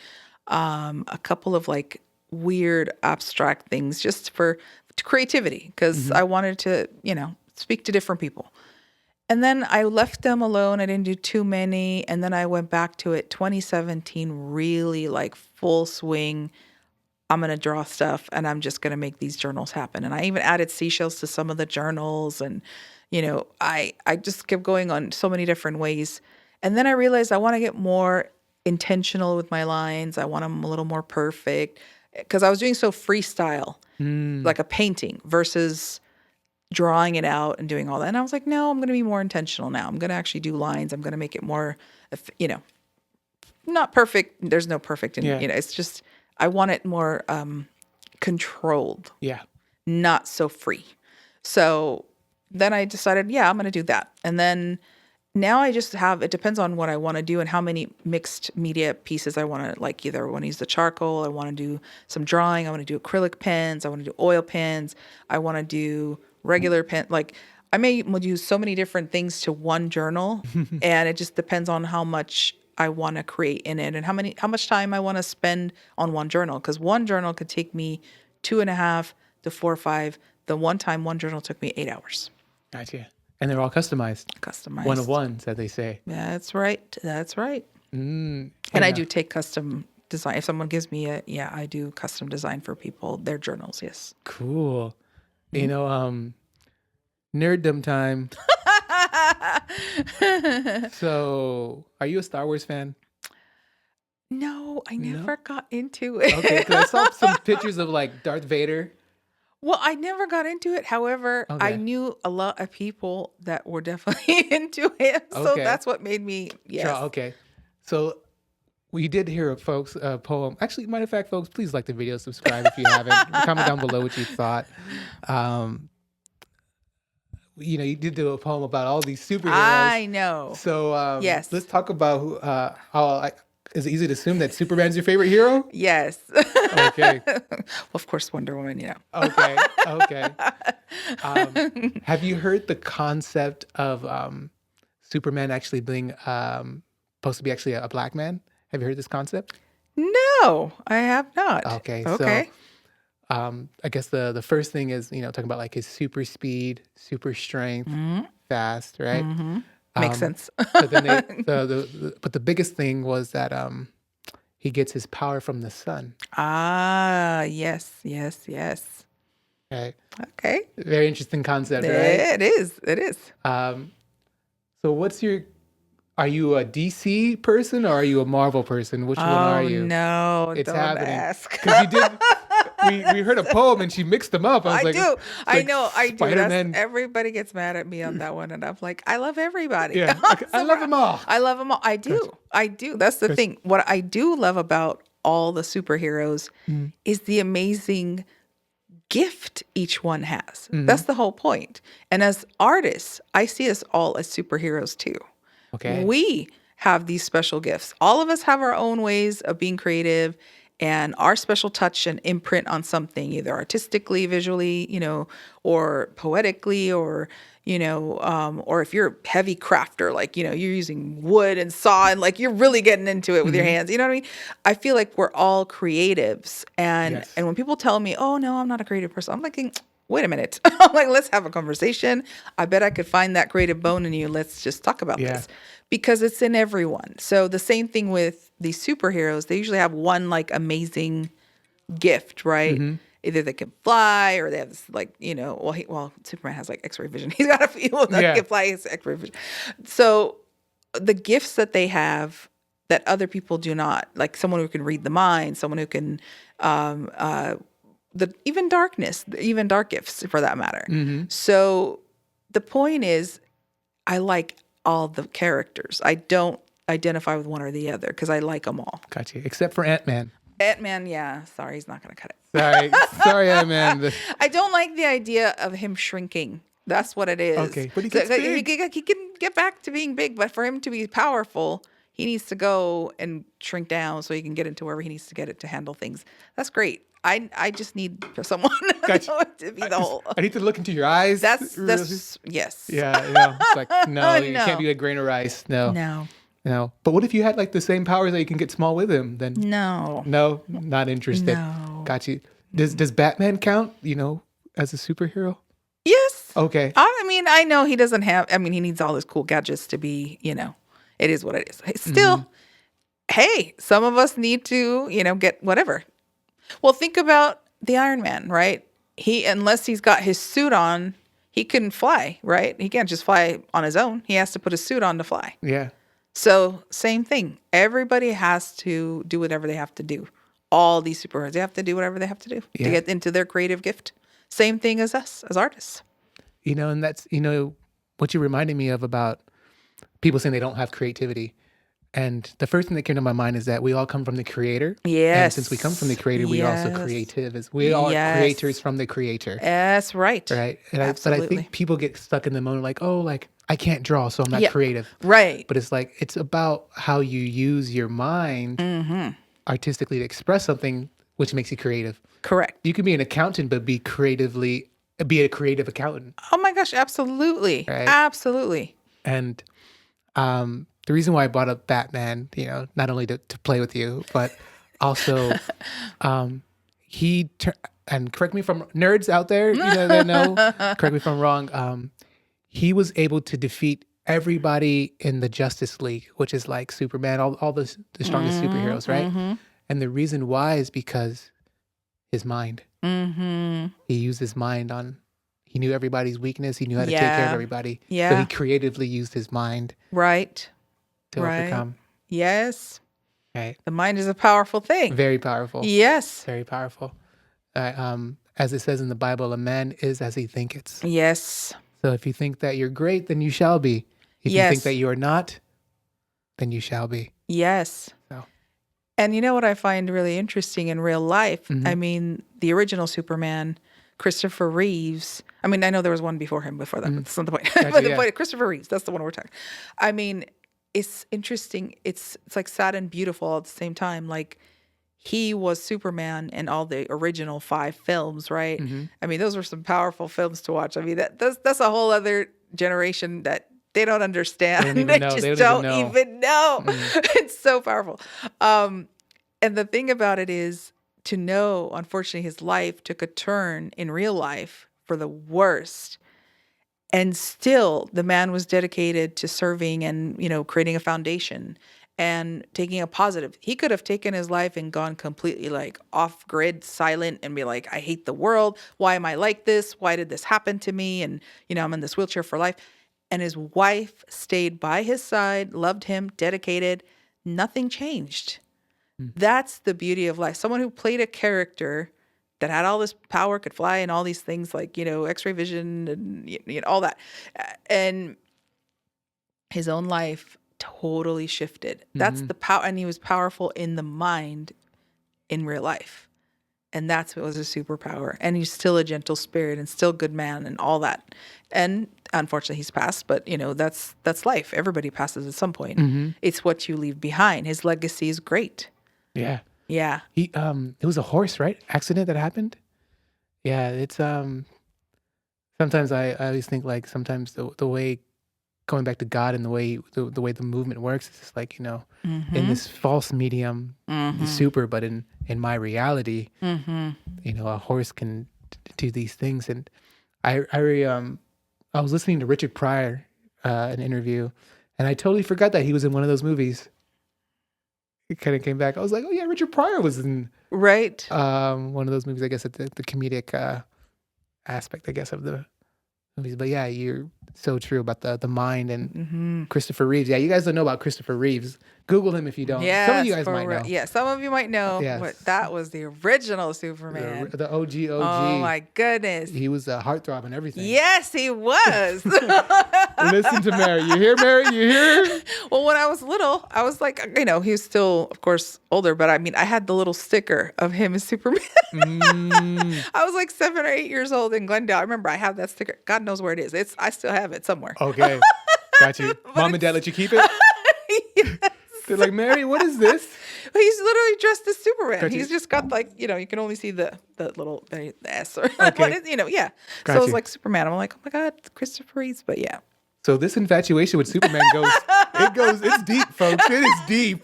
a couple of like weird abstract things just for creativity because I wanted to, speak to different people. And then I left them alone. I didn't do too many. And then I went back to it 2017, really like full swing. I'm going to draw stuff and I'm just going to make these journals happen. And I even added seashells to some of the journals. And, I just kept going on so many different ways. And then I realized I want to get more intentional with my lines. I want them a little more perfect because I was doing so freestyle, like a painting versus drawing it out and doing all that. And I was like, no, I'm going to be more intentional now. I'm going to actually do lines. I'm going to make it more, not perfect. There's no perfect. And, Yeah. it's just, I want it more controlled, Yeah. not so free. So then I decided, yeah, I'm going to do that. And then now I just have, it depends on what I want to do and how many mixed media pieces I want to, like either I want to use the charcoal, I want to do some drawing, I want to do acrylic pens, I want to do oil pens, I want to do regular pen. Like I may use so many different things to one journal and it just depends on how much I want to create in it and how much time I want to spend on one journal. Because one journal could take me 2.5 to 4 or 5. The one journal took me 8 hours. Gotcha. And they're all customized. Customized. One of ones, as they say. That's right. That's right. Mm, And I do take custom design. If someone gives me I do custom design for people, their journals. Yes. Cool. You know, nerddom time. So, are you a Star Wars fan? No, I No? never got into it. Okay, because I saw some pictures of like Darth Vader. Well, I never got into it. However, I Okay. knew a lot of people that were definitely into it. So Okay. that's what made me, yes. Okay. So, we did hear folks a poem. Actually, matter of fact, folks, please like the video, subscribe if you haven't. Comment down below what you thought. You know, you did do a poem about all these superheroes. I know. So Yes. let's talk about who. Is it easy to assume that Superman's your favorite hero? Yes. Okay. Well, of course, Wonder Woman, Okay. Have you heard the concept of Superman actually being supposed to be actually a black man? Have you heard this concept? No, I have not. Okay. Okay. So I guess the first thing is, you know, talking about like his super speed, super strength, fast, right? Makes sense. But then but the biggest thing was that he gets his power from the sun. Ah, yes. Right? Okay. Very interesting concept, right? It is. It is. So are you a DC person or are you a Marvel person? Which one are you? No, It's don't happening. ask. Because you did. We heard a poem and she mixed them up. I was do. I like, know. I do. Spider-Man. Everybody gets mad at me on that one, and I'm like, I love everybody. Yeah, I love them all. I love them all. I do. Gotcha. I do. That's the thing. What I do love about all the superheroes is the amazing gift each one has. That's the whole point. And as artists, I see us all as superheroes too. Okay. We have these special gifts. All of us have our own ways of being creative and our special touch and imprint on something, either artistically, visually, or poetically, or, or if you're a heavy crafter, like, you're using wood and saw and like you're really getting into it with your hands. You know what I mean? I feel like we're all creatives. And Yes. and when people tell me, oh, no, I'm not a creative person, I'm thinking, wait a minute. I'm like, let's have a conversation. I bet I could find that creative bone in you. Let's just talk about this. Because it's in everyone. So the same thing with these superheroes. They usually have one like amazing gift, right? Either they can fly or they have this like, Superman has like X-ray vision. He's got a feel that can fly his X-ray vision. So the gifts that they have that other people do not, like someone who can read the mind, someone who can even darkness, even dark gifts for that matter. So the point is, I like all the characters. I don't identify with one or the other because I like them all. Gotcha. Except for Ant-Man. Ant-Man, yeah. Sorry, he's not going to cut it. Sorry, Ant-Man. I don't like the idea of him shrinking. That's what it is. Okay, but he gets big. He can get back to being big, but for him to be powerful, he needs to go and shrink down so he can get into wherever he needs to get it to handle things. That's great. I just need someone to be the whole. I need to look into your eyes. That's yes. Yeah. It's like no, you can't be a grain of rice. No. But what if you had like the same powers that you can get small with him? Then no, not interested. No. Got you. Does Batman count? As a superhero? Yes. Okay. I mean, I know he doesn't have. I mean, he needs all his cool gadgets to be. It is what it is. Still, hey, some of us need to. Get whatever. Well, think about the Iron Man, right? Unless he's got his suit on, he couldn't fly, right? He can't just fly on his own. He has to put his suit on to fly. Yeah. So same thing. Everybody has to do whatever they have to do. All these superheroes, they have to do whatever they have to do to get into their creative gift. Same thing as us, as artists. And that's, what you reminded me of about people saying they don't have creativity. And the first thing that came to my mind is that we all come from the creator. Yes. And since we come from the creator, we are also creative. We are creators from the creator. That's right. Right. Absolutely. But I think people get stuck in the moment like, I can't draw, so I'm not creative. Right. But it's like, it's about how you use your mind artistically to express something, which makes you creative. Correct. You can be an accountant, but be a creative accountant. Oh my gosh, absolutely. Right? Absolutely. And the reason why I brought up Batman, not only to play with you, but also and correct me if I'm nerds out there, that know, correct me if I'm wrong. he was able to defeat everybody in the Justice League, which is like Superman, all the strongest superheroes, right? Mm-hmm. And the reason why is because his mind. Mm-hmm. He used his mind on. He knew everybody's weakness. He knew how to take care of Yeah. everybody. So Yeah. he creatively used his mind Right. to Right. overcome. Yes. Right. The mind is a powerful thing. Very powerful. Yes. Very powerful. As it says in the Bible, a man is as he thinketh. Yes. So if you think that you're great, then you shall be. If you think Yes. that you are not, then you shall be. Yes. So. And you know what I find really interesting in real life? Mhm. I mean, the original Superman, Christopher Reeves. I mean, I know there was one before him before that, but that's not the point. But the yeah. point, Christopher Reeves, that's the one we're talking. I mean, it's interesting. It's like sad and beautiful at the same time. Like, he was Superman in all the original 5 films, right? Mhm. I mean, those were some powerful films to watch. I mean, that's a whole other generation that they don't understand. They don't even They know. just They don't don't even know. It's so powerful. And the thing about it is to know, unfortunately, his life took a turn in real life for the worst. And still, the man was dedicated to serving and, creating a foundation and taking a positive. He could have taken his life and gone completely like off grid, silent, and be like, I hate the world. Why am I like this? Why did this happen to me? And, I'm in this wheelchair for life. And his wife stayed by his side, loved him, dedicated. Nothing changed. That's the beauty of life. Someone who played a character that had all this power, could fly, and all these things like, X-ray vision and all that. And his own life totally shifted. That's the power. And he was powerful in the mind in real life. And that's what was a superpower. And he's still a gentle spirit and still a good man and all that. And unfortunately, he's passed. But, that's life. Everybody passes at some point. It's what you leave behind. His legacy is great. Yeah. Yeah. It was a horse, right? Accident that happened. Yeah. It's sometimes I always think like sometimes the way going back to God and the way the movement works is just like, in this false medium, the super, but in my reality, a horse can do these things. And I was listening to Richard Pryor, an interview, and I totally forgot that he was in one of those movies. It kind of came back. I was like, oh yeah, Richard Pryor was in Right. one of those movies. I guess at the comedic aspect, I guess, of the movies. But yeah, you're so true about the mind and Christopher Reeves. Yeah, you guys don't know about Christopher Reeves. Google him if you don't. Yes, Some of you guys might know. Yeah, some of you might know. Yes. But that was the original Superman. The OG. Oh my goodness. He was a heartthrob and everything. Yes, he was. Listen to Mary. You hear, Mary? You hear? Well, when I was little, I was like, he was still, of course, older, but I mean, I had the little sticker of him as Superman. I was like 7 or 8 years old in Glendale. I remember I have that sticker. God knows where it is. I still have it somewhere. Okay. Got you. Mom and Dad let you keep it? Yes. They're like, Mary, what is this? He's literally dressed as Superman. Got you. He's just got like, you can only see the little the S or Okay. what is, yeah. Got So it was you. like Superman. I'm like, oh my God, Christopher Reeves. But yeah. So this infatuation with Superman it's deep, folks. It is deep.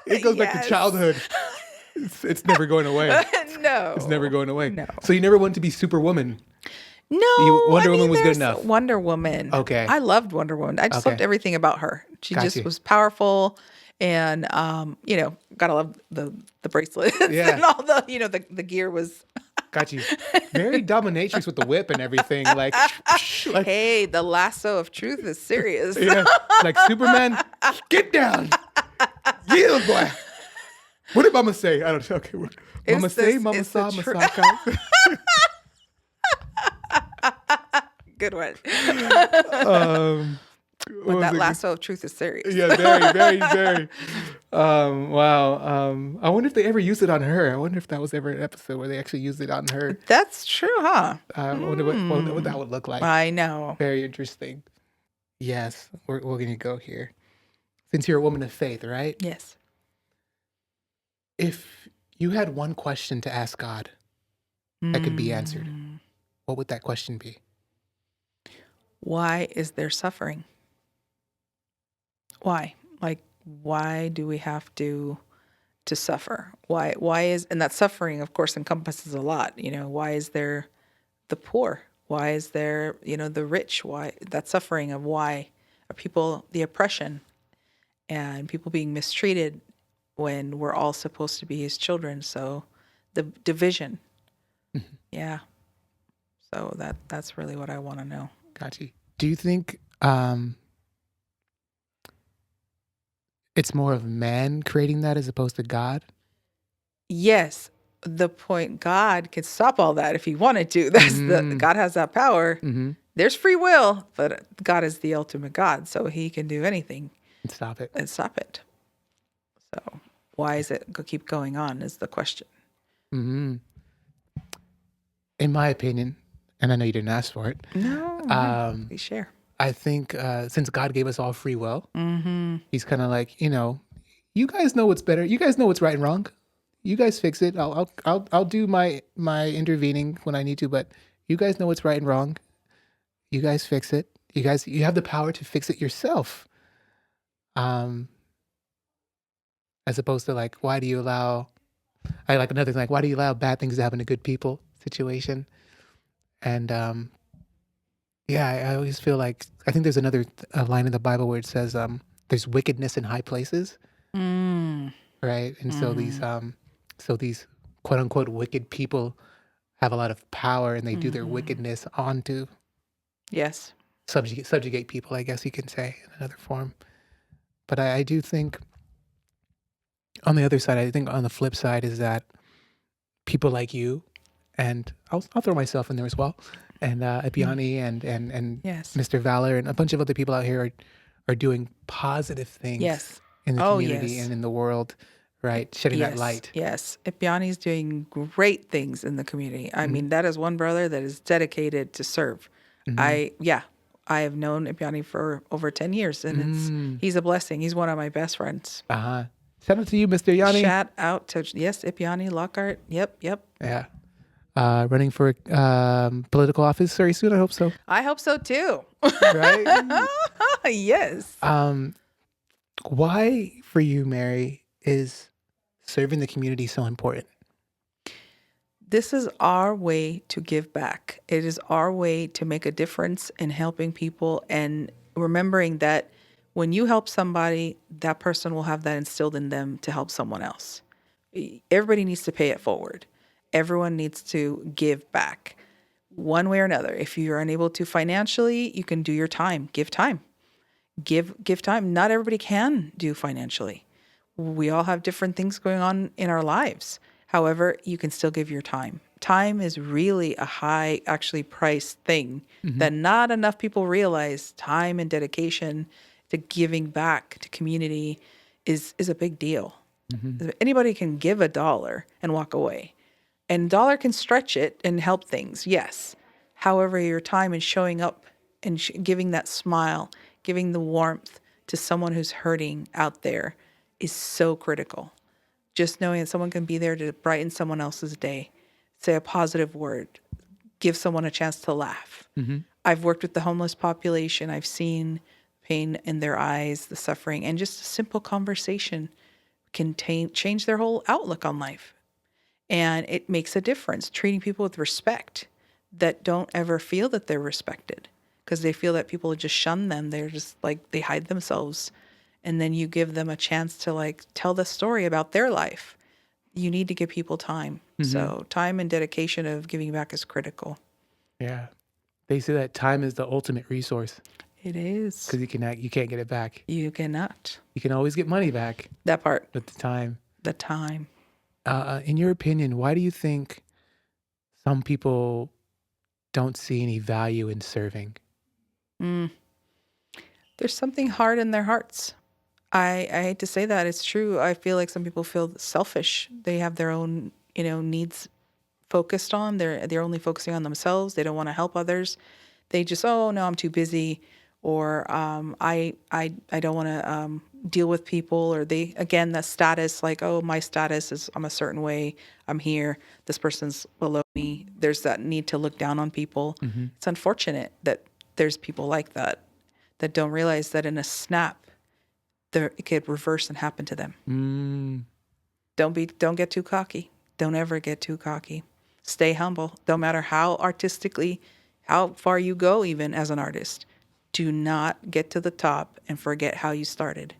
It goes back to Yes. childhood. It's never going away. No. It's never going away. No. So you never wanted to be Superwoman. No. Wonder Woman was good there's enough. Wonder Woman. Okay. I loved Wonder Woman. I just Okay. loved everything about her. She Got just you. was powerful. And, gotta love the bracelets Yeah. and all the, the gear was. Got you. Very dominatrix with the whip and everything. Like Hey, the lasso of truth is serious. yeah, like Superman, get down. Yield, boy. What did Mama say? I don't know. Okay. Mama say, Mama it's saw, the Masaka. Good one. What But was that it? lasso of truth is serious. Yeah, very, very, very. Wow. I wonder if they ever used it on her. I wonder if that was ever an episode where they actually used it on her. That's true, huh? I wonder what that would look like. I know. Very interesting. Yes, we're going to go here. Since you're a woman of faith, right? Yes. If you had one question to ask God that could be answered, what would that question be? Why is there suffering? Why? Like, why do we have to suffer? Why is, and that suffering, of course, encompasses a lot. Why is there the poor? Why is there, the rich, why that suffering of why are people, the oppression and people being mistreated when we're all supposed to be his children. So the division. Yeah. So that's really what I want to know. Got you. Do you think it's more of man creating that as opposed to God? Yes. The point, God can stop all that if he wanted to. That's God has that power. There's free will, but God is the ultimate God. So he can do anything And stop it. and stop it. So why is it keep going on is the question. In my opinion, and I know you didn't ask for it. No, we share. I think since God gave us all free will, he's kind of like, you guys know what's better. You guys know what's right and wrong. You guys fix it. I'll do my intervening when I need to, but you guys know what's right and wrong. You guys fix it. You have the power to fix it yourself. As opposed to like, why do you allow? I like another thing, like, why do you allow bad things to happen to good people? Situation, and I always feel like I think there's another line in the Bible where it says, "There's wickedness in high places," right? And so these quote unquote wicked people have a lot of power, and they do their wickedness onto Yes. subjugate people, I guess you can say in another form. But I do think on the other side, I think on the flip side is that people like you, and I'll throw myself in there as well, and Epiani and Yes. Mr. Valor and a bunch of other people out here are doing positive things Yes. in the Oh, community yes. and in the world, right? Shedding that light. Yes. Ipiani's doing great things in the community. I mean, that is one brother that is dedicated to serve. I have known Ipiani for over 10 years, and he's a blessing. He's one of my best friends. Shout out to you, Mr. Yanni. Shout out to, yes, Ipiani Lockhart. Yep. Yeah. Running for political office very soon. I hope so. I hope so too. Right? Yes. Why for you, Mary, is serving the community so important? This is our way to give back. It is our way to make a difference in helping people and remembering that when you help somebody, that person will have that instilled in them to help someone else. Everybody needs to pay it forward. Everyone needs to give back one way or another. If you're unable to financially, you can do your time. Give time. Give time. Not everybody can do financially. We all have different things going on in our lives. However, you can still give your time. Time is really a high, actually priced thing that not enough people realize. Time and dedication to giving back to community is a big deal. Anybody can give $1 and walk away. And dollar can stretch it and help things, yes. However, your time and showing up and giving that smile, giving the warmth to someone who's hurting out there is so critical. Just knowing that someone can be there to brighten someone else's day, say a positive word, give someone a chance to laugh. I've worked with the homeless population. I've seen pain in their eyes, the suffering, and just a simple conversation can change their whole outlook on life. And it makes a difference, treating people with respect that don't ever feel that they're respected because they feel that people just shun them. They're just like, they hide themselves. And then you give them a chance to like tell the story about their life. You need to give people time. So time and dedication of giving back is critical. Yeah. They say that time is the ultimate resource It is. because you can't get it back. You cannot. You can always get money back, That part. but the time. The time. In your opinion, why do you think some people don't see any value in serving? There's something hard in their hearts. I hate to say that. It's true. I feel like some people feel selfish. They have their own, needs focused on. They're only focusing on themselves. They don't want to help others. They just, oh no, I'm too busy, or I don't want to deal with people, or they, again, the status, like, oh, my status is I'm a certain way. I'm here. This person's below me. There's that need to look down on people. It's unfortunate that there's people like that don't realize that in a snap, it could reverse and happen to them. Don't get too cocky. Don't ever get too cocky. Stay humble. No matter how artistically, how far you go, even as an artist. Do not get to the top and forget how you started.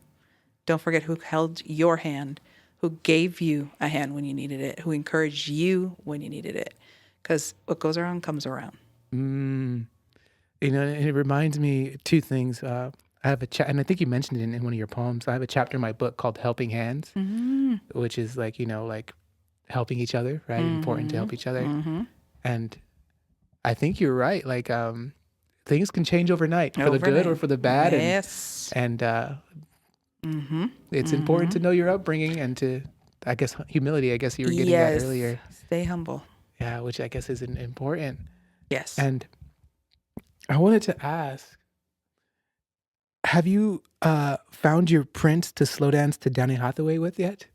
Don't forget who held your hand, who gave you a hand when you needed it, who encouraged you when you needed it. Because what goes around comes around. Mm. And it reminds me two things. I have and I think you mentioned it in one of your poems. I have a chapter in my book called Helping Hands, which is like, like helping each other, right? Important to help each other. And I think you're right. Like, things can change overnight for the good or for the bad. Yes. And it's important to know your upbringing and to, I guess, humility, I guess you were getting at earlier. Stay humble. Yeah, which I guess is important. Yes. And I wanted to ask, have you found your prince to slow dance to Danny Hathaway with yet?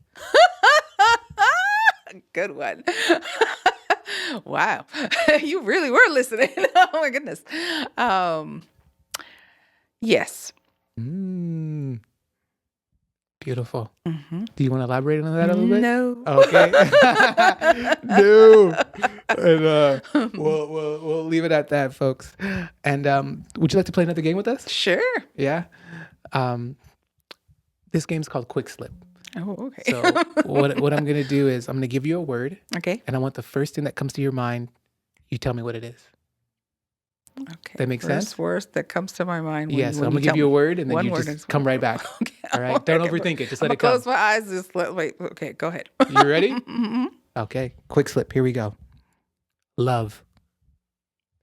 Good one. Wow. You really were listening. Oh my goodness. Yes. Beautiful. Do you want to elaborate on that a little bit? No. Okay. No. And we'll leave it at that, folks. And would you like to play another game with us? Sure. Yeah. This game's called Quick Slip. Oh, okay. So what I'm gonna do is I'm gonna give you a word. Okay. And I want the first thing that comes to your mind, you tell me what it is. Okay. That makes sense? First word that comes to my mind. Yeah, so I'm gonna give you a word and then one you word just come right back. Okay. All right? Don't overthink it. Just let it come. Close my eyes. Wait. Okay. Go ahead. You ready? Okay. Quick slip. Here we go. Love.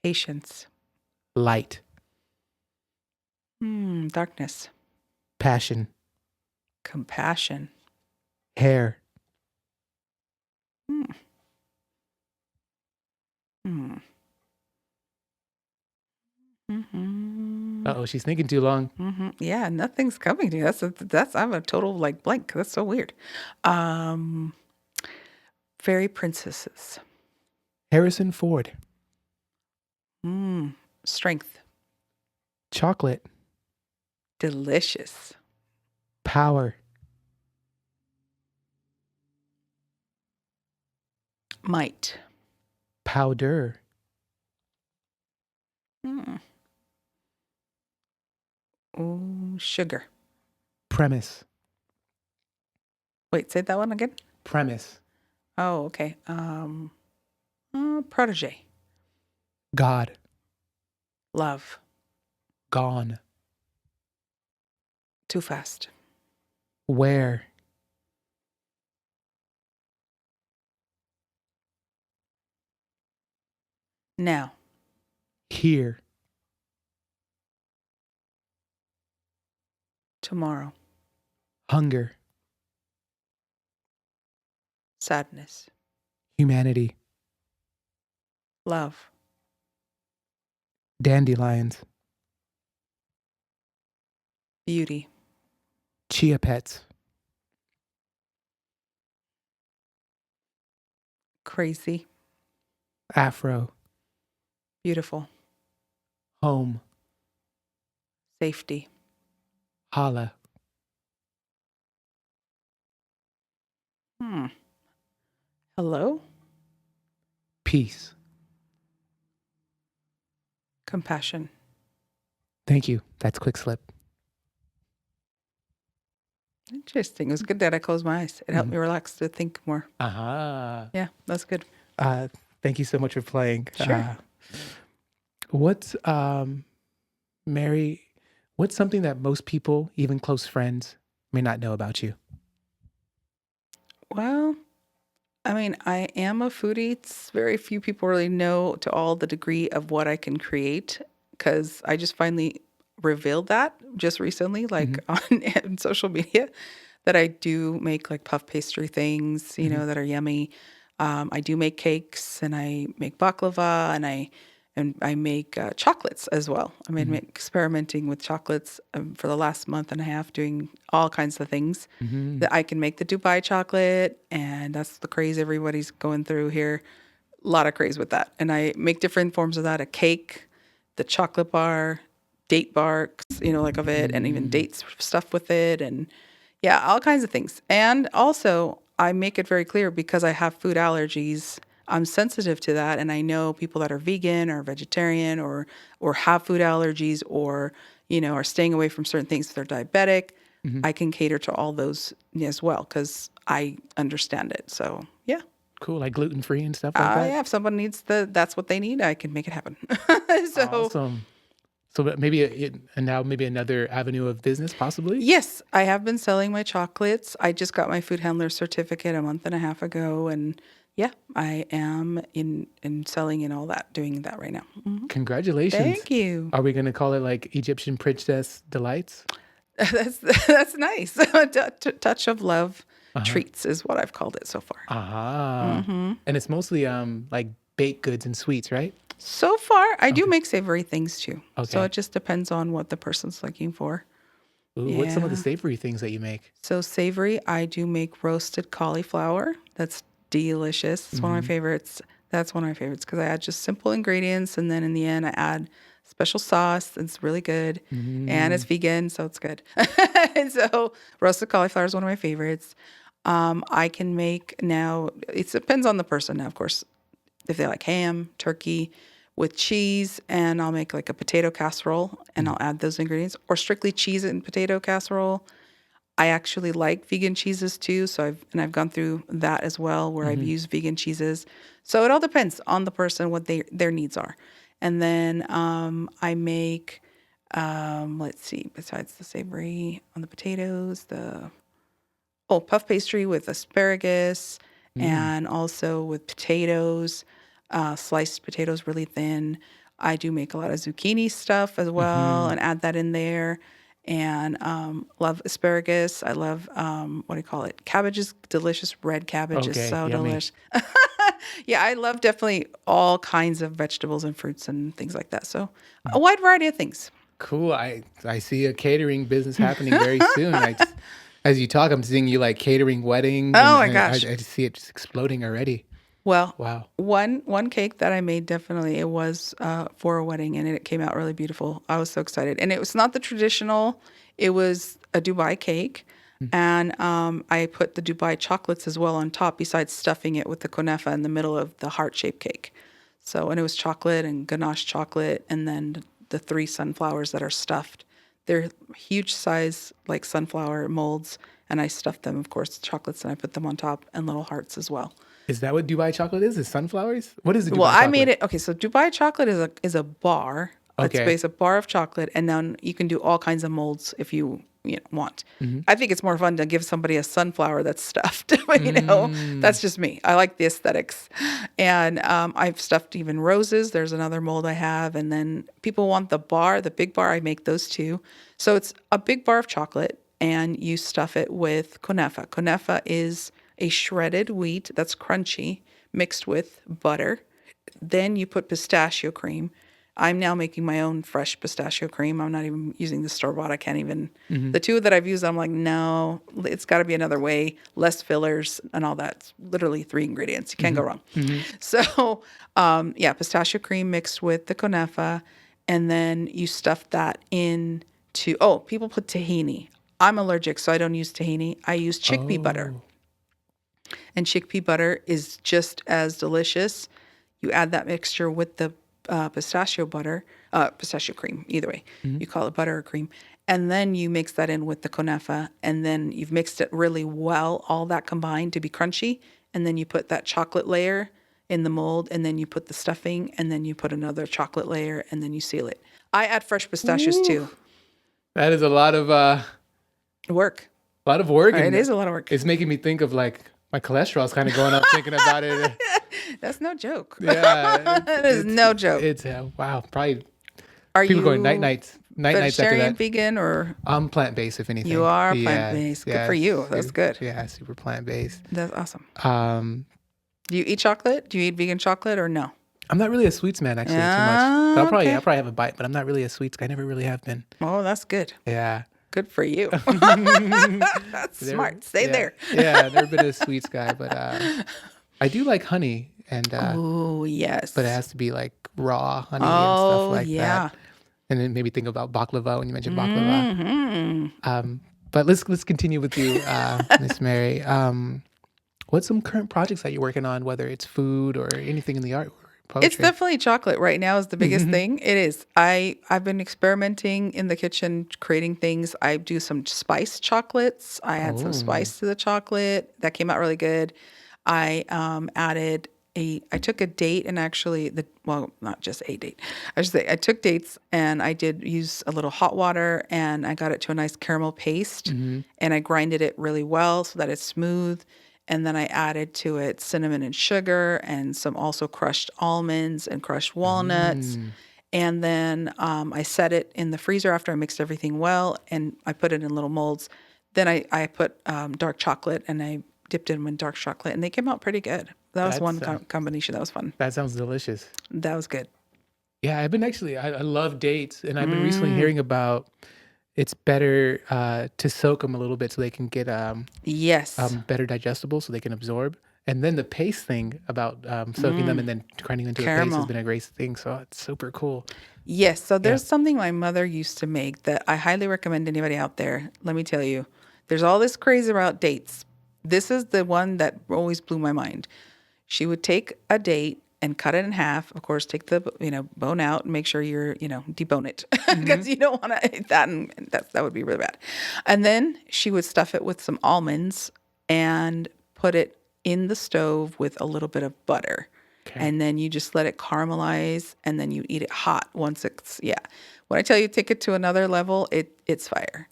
Patience. Light. Darkness. Passion. Compassion. Hair. Uh-oh, she's thinking too long. Yeah, nothing's coming to you. That's I'm a total like blank. That's so weird. Fairy princesses. Harrison Ford. Strength. Chocolate. Delicious. Power. Might. Powder. Oh, sugar. Premise. Wait, say that one again. Premise. Oh, okay. Protege. God. Love. Gone. Too fast. Where. Now. Here. Tomorrow. Hunger. Sadness. Humanity. Love. Dandelions. Beauty. Chia pets. Crazy. Afro. Beautiful. Home. Safety. Holla. Hello. Peace. Compassion. Thank you. That's Quick Slip. Interesting. It was good that I closed my eyes. It helped me relax to think more. Yeah, that's good. Thank you so much for playing. Sure. What's Mary, what's something that most people, even close friends, may not know about you? Well, I mean, I am a foodie. It's very few people really know to all the degree of what I can create because I just finally revealed that just recently, like on social media, that I do make like puff pastry things, that are yummy. I do make cakes and I make baklava and I make chocolates as well. I mean, experimenting with chocolates for the last month and a half, doing all kinds of things that I can make the Dubai chocolate. And that's the craze everybody's going through here. A lot of craze with that. And I make different forms of that, a cake, the chocolate bar, date barks, like of it, and even dates stuff with it. And yeah, all kinds of things. And also I make it very clear because I have food allergies. I'm sensitive to that, and I know people that are vegan or vegetarian or have food allergies or are staying away from certain things. If they're diabetic, I can cater to all those as well because I understand it. So yeah. Cool, like gluten-free and stuff like that? Yeah, if someone needs that's what they need, I can make it happen. So Awesome. So and now maybe another avenue of business, possibly? yes, I have been selling my chocolates. I just got my food handler certificate a month and a half ago, and yeah, I am in selling and all that, doing that right now. Congratulations. Thank you. Are we going to call it like Egyptian Princess Delights? That's nice. Touch of love treats is what I've called it so far. And it's mostly like baked goods and sweets, right? So far, I do make savory things too. So Okay. it just depends on what the person's looking for. Ooh, what's some of the Yeah. savory things that you make? So savory, I do make roasted cauliflower. That's delicious. It's one of my favorites. That's one of my favorites because I add just simple ingredients, and then in the end, I add special sauce. It's really good, and it's vegan, so it's good. And so roasted cauliflower is one of my favorites. I can make now. It depends on the person. Now, of course, if they like ham, turkey with cheese, and I'll make like a potato casserole and I'll add those ingredients, or strictly cheese and potato casserole. I actually like vegan cheeses too, so I've gone through that as well, where I've used vegan cheeses. So it all depends on the person, what their needs are. And then I make, let's see, besides the savory on the potatoes, puff pastry with asparagus, and also with potatoes, sliced potatoes really thin. I do make a lot of zucchini stuff as well and add that in there. And love asparagus. I love, what do you call it? Cabbage is delicious. Red cabbage is Okay, so yummy. delicious. Yeah, I love definitely all kinds of vegetables and fruits and things like that. So a wide variety of things. Cool. I see a catering business happening very soon. As you talk, I'm seeing you like catering weddings. Oh my and gosh. I just see it just exploding already. Well, Wow. one cake that I made, definitely it was for a wedding, and it came out really beautiful. I was so excited, and it was not the traditional. It was a Dubai cake, and I put the Dubai chocolates as well on top, besides stuffing it with the kunafa in the middle of the heart-shaped cake. So, and it was chocolate and ganache chocolate, and then the 3 sunflowers that are stuffed. They're huge size, like sunflower molds, and I stuffed them, of course, chocolates, and I put them on top, and little hearts as well. Is that what Dubai chocolate is? Is sunflowers? What is the Dubai Well, chocolate? I made it. Okay, so Dubai chocolate is a bar. It's Okay. based a bar of chocolate, and then you can do all kinds of molds if you want. I think it's more fun to give somebody a sunflower that's stuffed. That's just me. I like the aesthetics, and I've stuffed even roses. There's another mold I have, and then people want the big bar. I make those too. So it's a big bar of chocolate, and you stuff it with kunafa. Kunafa is a shredded wheat that's crunchy mixed with butter. Then you put pistachio cream. I'm now making my own fresh pistachio cream. I'm not even using the store-bought. I can't even. The 2 that I've used, I'm like, no, it's got to be another way, less fillers and all that. It's literally 3 ingredients. You can't go wrong. So, pistachio cream mixed with the kunafa, and then you stuff that into, people put tahini. I'm allergic, so I don't use tahini. I use chickpea butter. And chickpea butter is just as delicious. You add that mixture with the pistachio cream, either way. You call it butter or cream. And then you mix that in with the kunafa, and then you've mixed it really well, all that combined to be crunchy. And then you put that chocolate layer in the mold, and then you put the stuffing, and then you put another chocolate layer, and then you seal it. I add fresh pistachios too. That is a lot of Work. work. It and is a lot of work. It's making me think of like my cholesterol's kind of going up thinking about it. That's no joke. Yeah. That is no joke. It's wow. Probably Are people you going night nights after vegetarian, that. vegan, or I'm plant-based, if anything. you are Yeah, plant-based? Good yeah, for you. That's good. Yeah, super plant-based. That's awesome. Do you eat chocolate? Do you eat vegan chocolate or no? I'm not really a sweets man, actually, too much. But I'll probably have a bite, but I'm not really a sweets guy. I never really have been. Oh, that's good. Yeah. Good for you. That's smart. Stay there. Yeah, I've never been a sweets guy, but I do like honey, and Oh, yes. but it has to be like raw honey and stuff like yeah. that. And then maybe think about baklava when you mentioned baklava. But let's continue with you, Miss Mary. What's some current projects that you're working on, whether it's food or anything in the art or It's poetry? definitely chocolate right now is the biggest thing. It is. I've been experimenting in the kitchen, creating things. I do some spiced chocolates. I add some Oh, spice to the chocolate. That came out really good. I added I took a date and actually not just a date. I should say I took dates and I did use a little hot water and I got it to a nice caramel paste and I grinded it really well so that it's smooth. And then I added to it cinnamon and sugar and some also crushed almonds and crushed walnuts. And then I set it in the freezer after I mixed everything well and I put it in little molds. Then I put dark chocolate and I dipped them in dark chocolate and they came out pretty good. That was one that's combination. That was fun. that sounds delicious. That was good. Yeah, I've been actually, I love dates, and I've been recently hearing about it's better to soak them a little bit so they can get Yes. better digestible so they can absorb. And then the paste thing about soaking them and then grinding into a paste has Caramel. been a great thing. So it's super cool. Yes. So Yeah. there's something my mother used to make that I highly recommend anybody out there. Let me tell you, there's all this craze about dates. This is the one that always blew my mind. She would take a date and cut it in half. Of course, take the bone out and make sure you're debone it because you don't want to eat that, and that would be really bad. And then she would stuff it with some almonds and put it in the stove with a little bit of butter. Okay. And then you just let it caramelize, and then you eat it hot once it's When I tell you take it to another level, it's fire.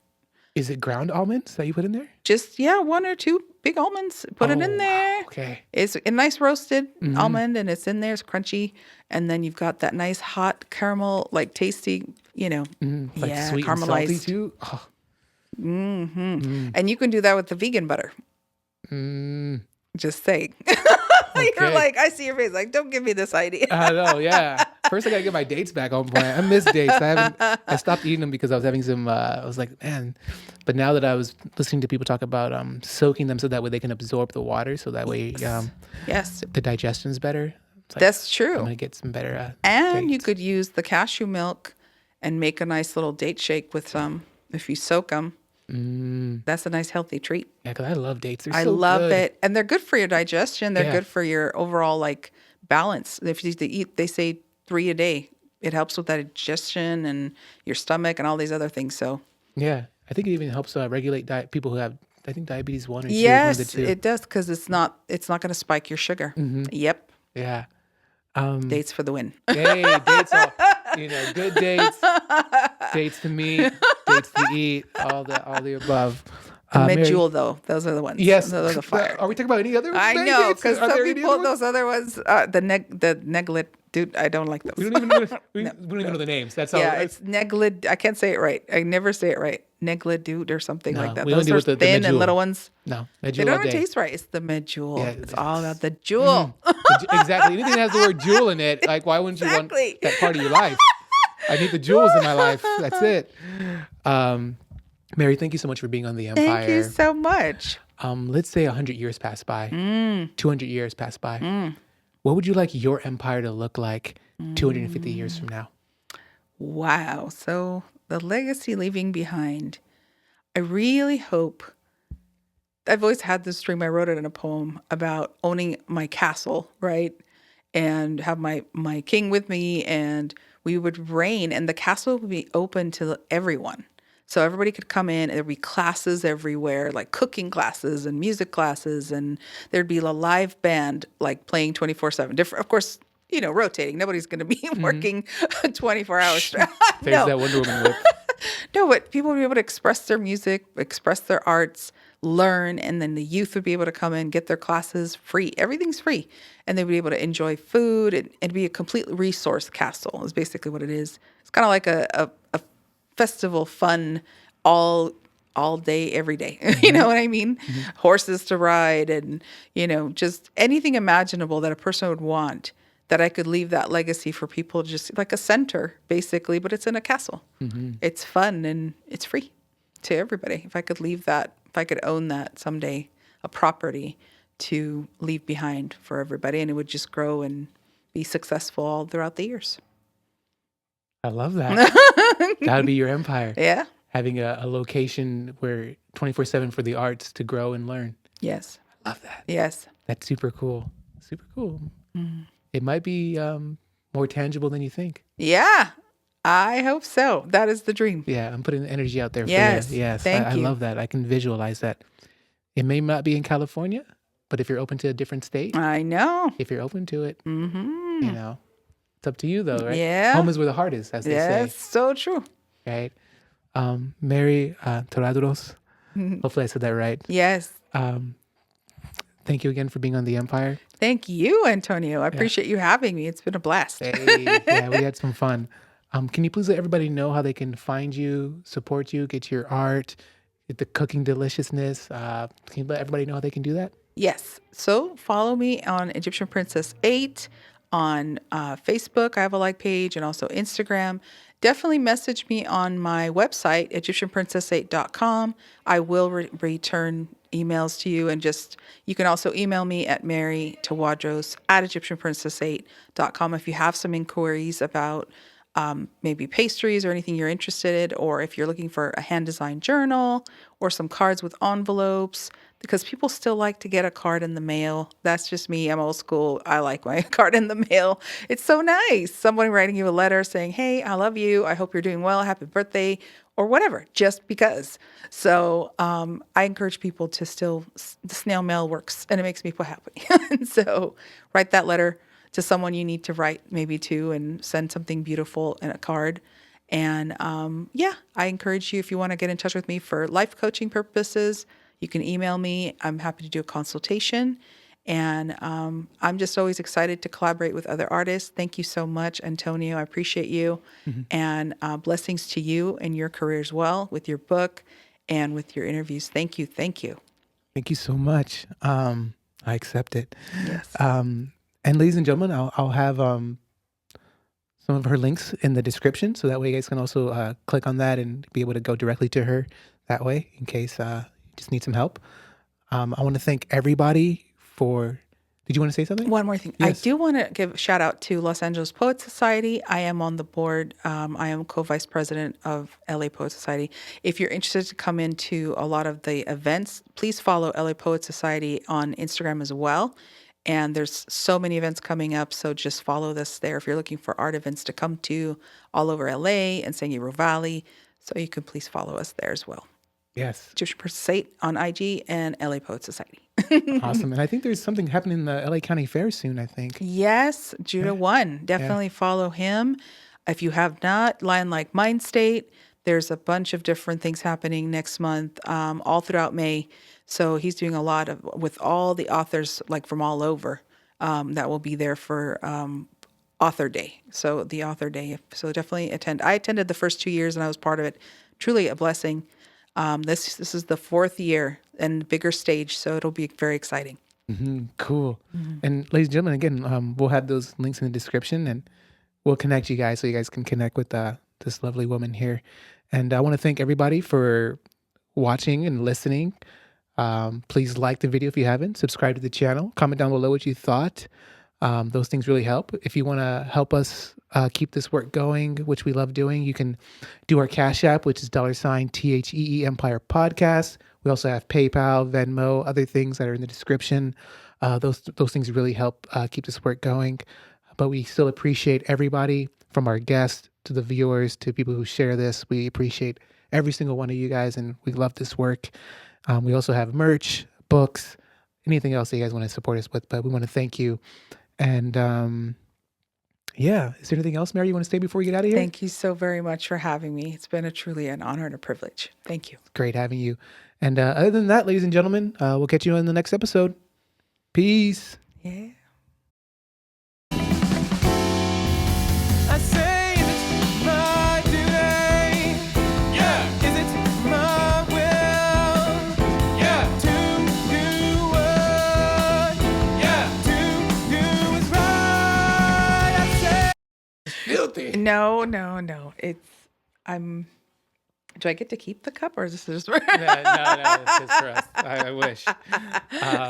Is it ground almonds that you put in there? Just one or two big almonds. Put it in there. Okay. It's a nice roasted almond, and it's in there. It's crunchy, and then you've got that nice hot caramel, like tasty, Like sweet and salty caramelized. too? Oh. And you can do that with the vegan butter. Mm. Just saying. Okay. You're like, I see your face. Like, don't give me this idea. I know, yeah. First, I gotta get my dates back on point. I miss dates. I stopped eating them because I was having some. I was like, man. But now that I was listening to people talk about soaking them so that way they can absorb the water, so that way Yes, the digestion's better. It's like, that's I'm true. gonna get some better. And you dates. could use the cashew milk and make a nice little date shake with some. If you soak them, that's a nice healthy treat. Yeah, because I love dates. They're I so love good. it, and they're good for your digestion. They're Yeah. good for your overall balance. If you eat, they say 3 a day. It helps with digestion and your stomach and all these other things. So Yeah, I think it even helps regulate people who have, I think, diabetes 1 or 2. One of the yes, two. it does because it's not going to spike your sugar. Yep, Yeah. dates for the win. Hey, dates are, good dates to meet, dates to eat, all the above. Mary- Medjool though, those are the ones. Yes. those are the fire. Are we talking about any other I Mary know dates? because Are some there any people other ones? those other ones, the neglit, dude. I don't like those. We don't even know, we don't even know the names. That's all. Yeah, it's neglid. I can't say it right. I never say it right. Neglidude or something No, like that. we only Those deal are with the thin and medjool. little ones. No, They medjool don't all even day. taste right. It's the medjool. Yeah, It's all about the jewel. Exactly. Anything that has the word jewel in it, like why wouldn't you Exactly. want that part of your life? I need the jewels in my life. That's it. Mary, thank you so much for being on The Empire. Thank you so much. Let's say 100 years pass by, 200 years pass by. What would you like your empire to look like 250 years from now? Wow. So the legacy leaving behind. I really hope. I've always had this dream. I wrote it in a poem about owning my castle, right? And have my king with me, and we would reign, and the castle would be open to everyone. So everybody could come in, and there'd be classes everywhere, like cooking classes and music classes, and there'd be a live band like playing 24/7. Different, of course, rotating. Nobody's going to be working 24 hours. There's No. that Wonder Woman whip. No, but people would be able to express their music, express their arts, learn, and then the youth would be able to come in, get their classes free. Everything's free. And they'd be able to enjoy food. It'd be a complete resource castle is basically what it is. It's kind of like a festival fun all day, every day. You know what I mean? Horses to ride and, just anything imaginable that a person would want, that I could leave that legacy for people, just like a center, basically, but it's in a castle. It's fun and it's free to everybody. If I could leave that, if I could own that someday, a property to leave behind for everybody, and it would just grow and be successful all throughout the years. I love that. That would be your empire. Yeah. Having a location where 24/7 for the arts to grow and learn. Yes. Love that. Yes. That's super cool. Super cool. It might be more tangible than you think. Yeah. I hope so. That is the dream. Yeah, I'm putting the energy out there Yes. for you. Yes, Thank I you. love that. I can visualize that. It may not be in California, but if you're open to a different state, I know. if you're open to it, Mm-hmm. you know, it's up to you though, right? Yeah. Home is where the heart is, as they Yes. say, So true. right? Mary Tawadros, hopefully I said that right. Yes. Thank you again for being on The Empire. Thank you, Antonio. I appreciate you having me. It's been a blast. Hey, yeah, we had some fun. Can you please let everybody know how they can find you, support you, get your art, get the cooking deliciousness? Can you let everybody know how they can do that? Yes. So follow me on Egyptian Princess 8 on Facebook. I have a like page, and also Instagram. Definitely message me on my website, EgyptianPrincess8.com. I will return emails to you, and you can also email me at Mary Tawadros at EgyptianPrincess8.com if you have some inquiries about maybe pastries or anything you're interested in, or if you're looking for a hand-designed journal or some cards with envelopes, because people still like to get a card in the mail. That's just me. I'm old school. I like my card in the mail. It's so nice. Someone writing you a letter saying, hey, I love you. I hope you're doing well. Happy birthday, or whatever, just because. So I encourage people to the snail mail works, and it makes me feel happy. And so write that letter to someone you need to write maybe to, and send something beautiful in a card. And I encourage you, if you want to get in touch with me for life coaching purposes, you can email me. I'm happy to do a consultation. And I'm just always excited to collaborate with other artists. Thank you so much, Antonio. I appreciate you. And blessings to you and your career as well, with your book and with your interviews. Thank you. Thank you. Thank you so much. I accept it. Yes. And ladies and gentlemen, I'll have some of her links in the description, so that way you guys can also click on that and be able to go directly to her that way in case you just need some help. I want to thank everybody for... Did you want to say something? One more thing. Yes. I do want to give a shout out to Los Angeles Poet Society. I am on the board. I am co-vice president of LA Poet Society. If you're interested to come into a lot of the events, please follow LA Poet Society on Instagram as well. And there's so many events coming up, so just follow this there if you're looking for art events to come to all over LA and San Gabriel Valley. So you can please follow us there as well. Yes. Egyptian Princess 8 on IG and LA Poet Society. Awesome. And I think there's something happening in the LA County Fair soon, I think. Yes, Judah 1. Definitely follow him. If you have not, Lion Like Mind State, there's a bunch of different things happening next month, all throughout May. So he's doing a lot with all the authors, like from all over, that will be there for Author Day. So the Author Day. So definitely attend. I attended the first 2 years and I was part of it. Truly a blessing. This is the 4th year and bigger stage, so it'll be very exciting. Cool. And ladies and gentlemen, again, we'll have those links in the description, and we'll connect you guys so you guys can connect with this lovely woman here. And I want to thank everybody for watching and listening. Please like the video if you haven't. Subscribe to the channel. Comment down below what you thought. Those things really help. If you want to help us keep this work going, which we love doing, you can do our Cash App, which is $THEE Empire Podcast. We also have PayPal, Venmo, other things that are in the description. Those things really help keep this work going. But we still appreciate everybody, from our guests to the viewers to people who share this. We appreciate every single one of you guys, and we love this work. We also have merch, books, anything else that you guys want to support us with. But we want to thank you. And is there anything else, Mary, you want to say before we get out of here? Thank you so very much for having me. It's been truly an honor and a privilege. Thank you. Great having you. And other than that, ladies and gentlemen, we'll catch you in the next episode. Peace. Yeah. I say it's my duty. Yeah. Is it my will? Yeah. To do what? Yeah. To do is right. I say. Filthy. No. Do I get to keep the cup, or is this just? No, it's just for us. I wish.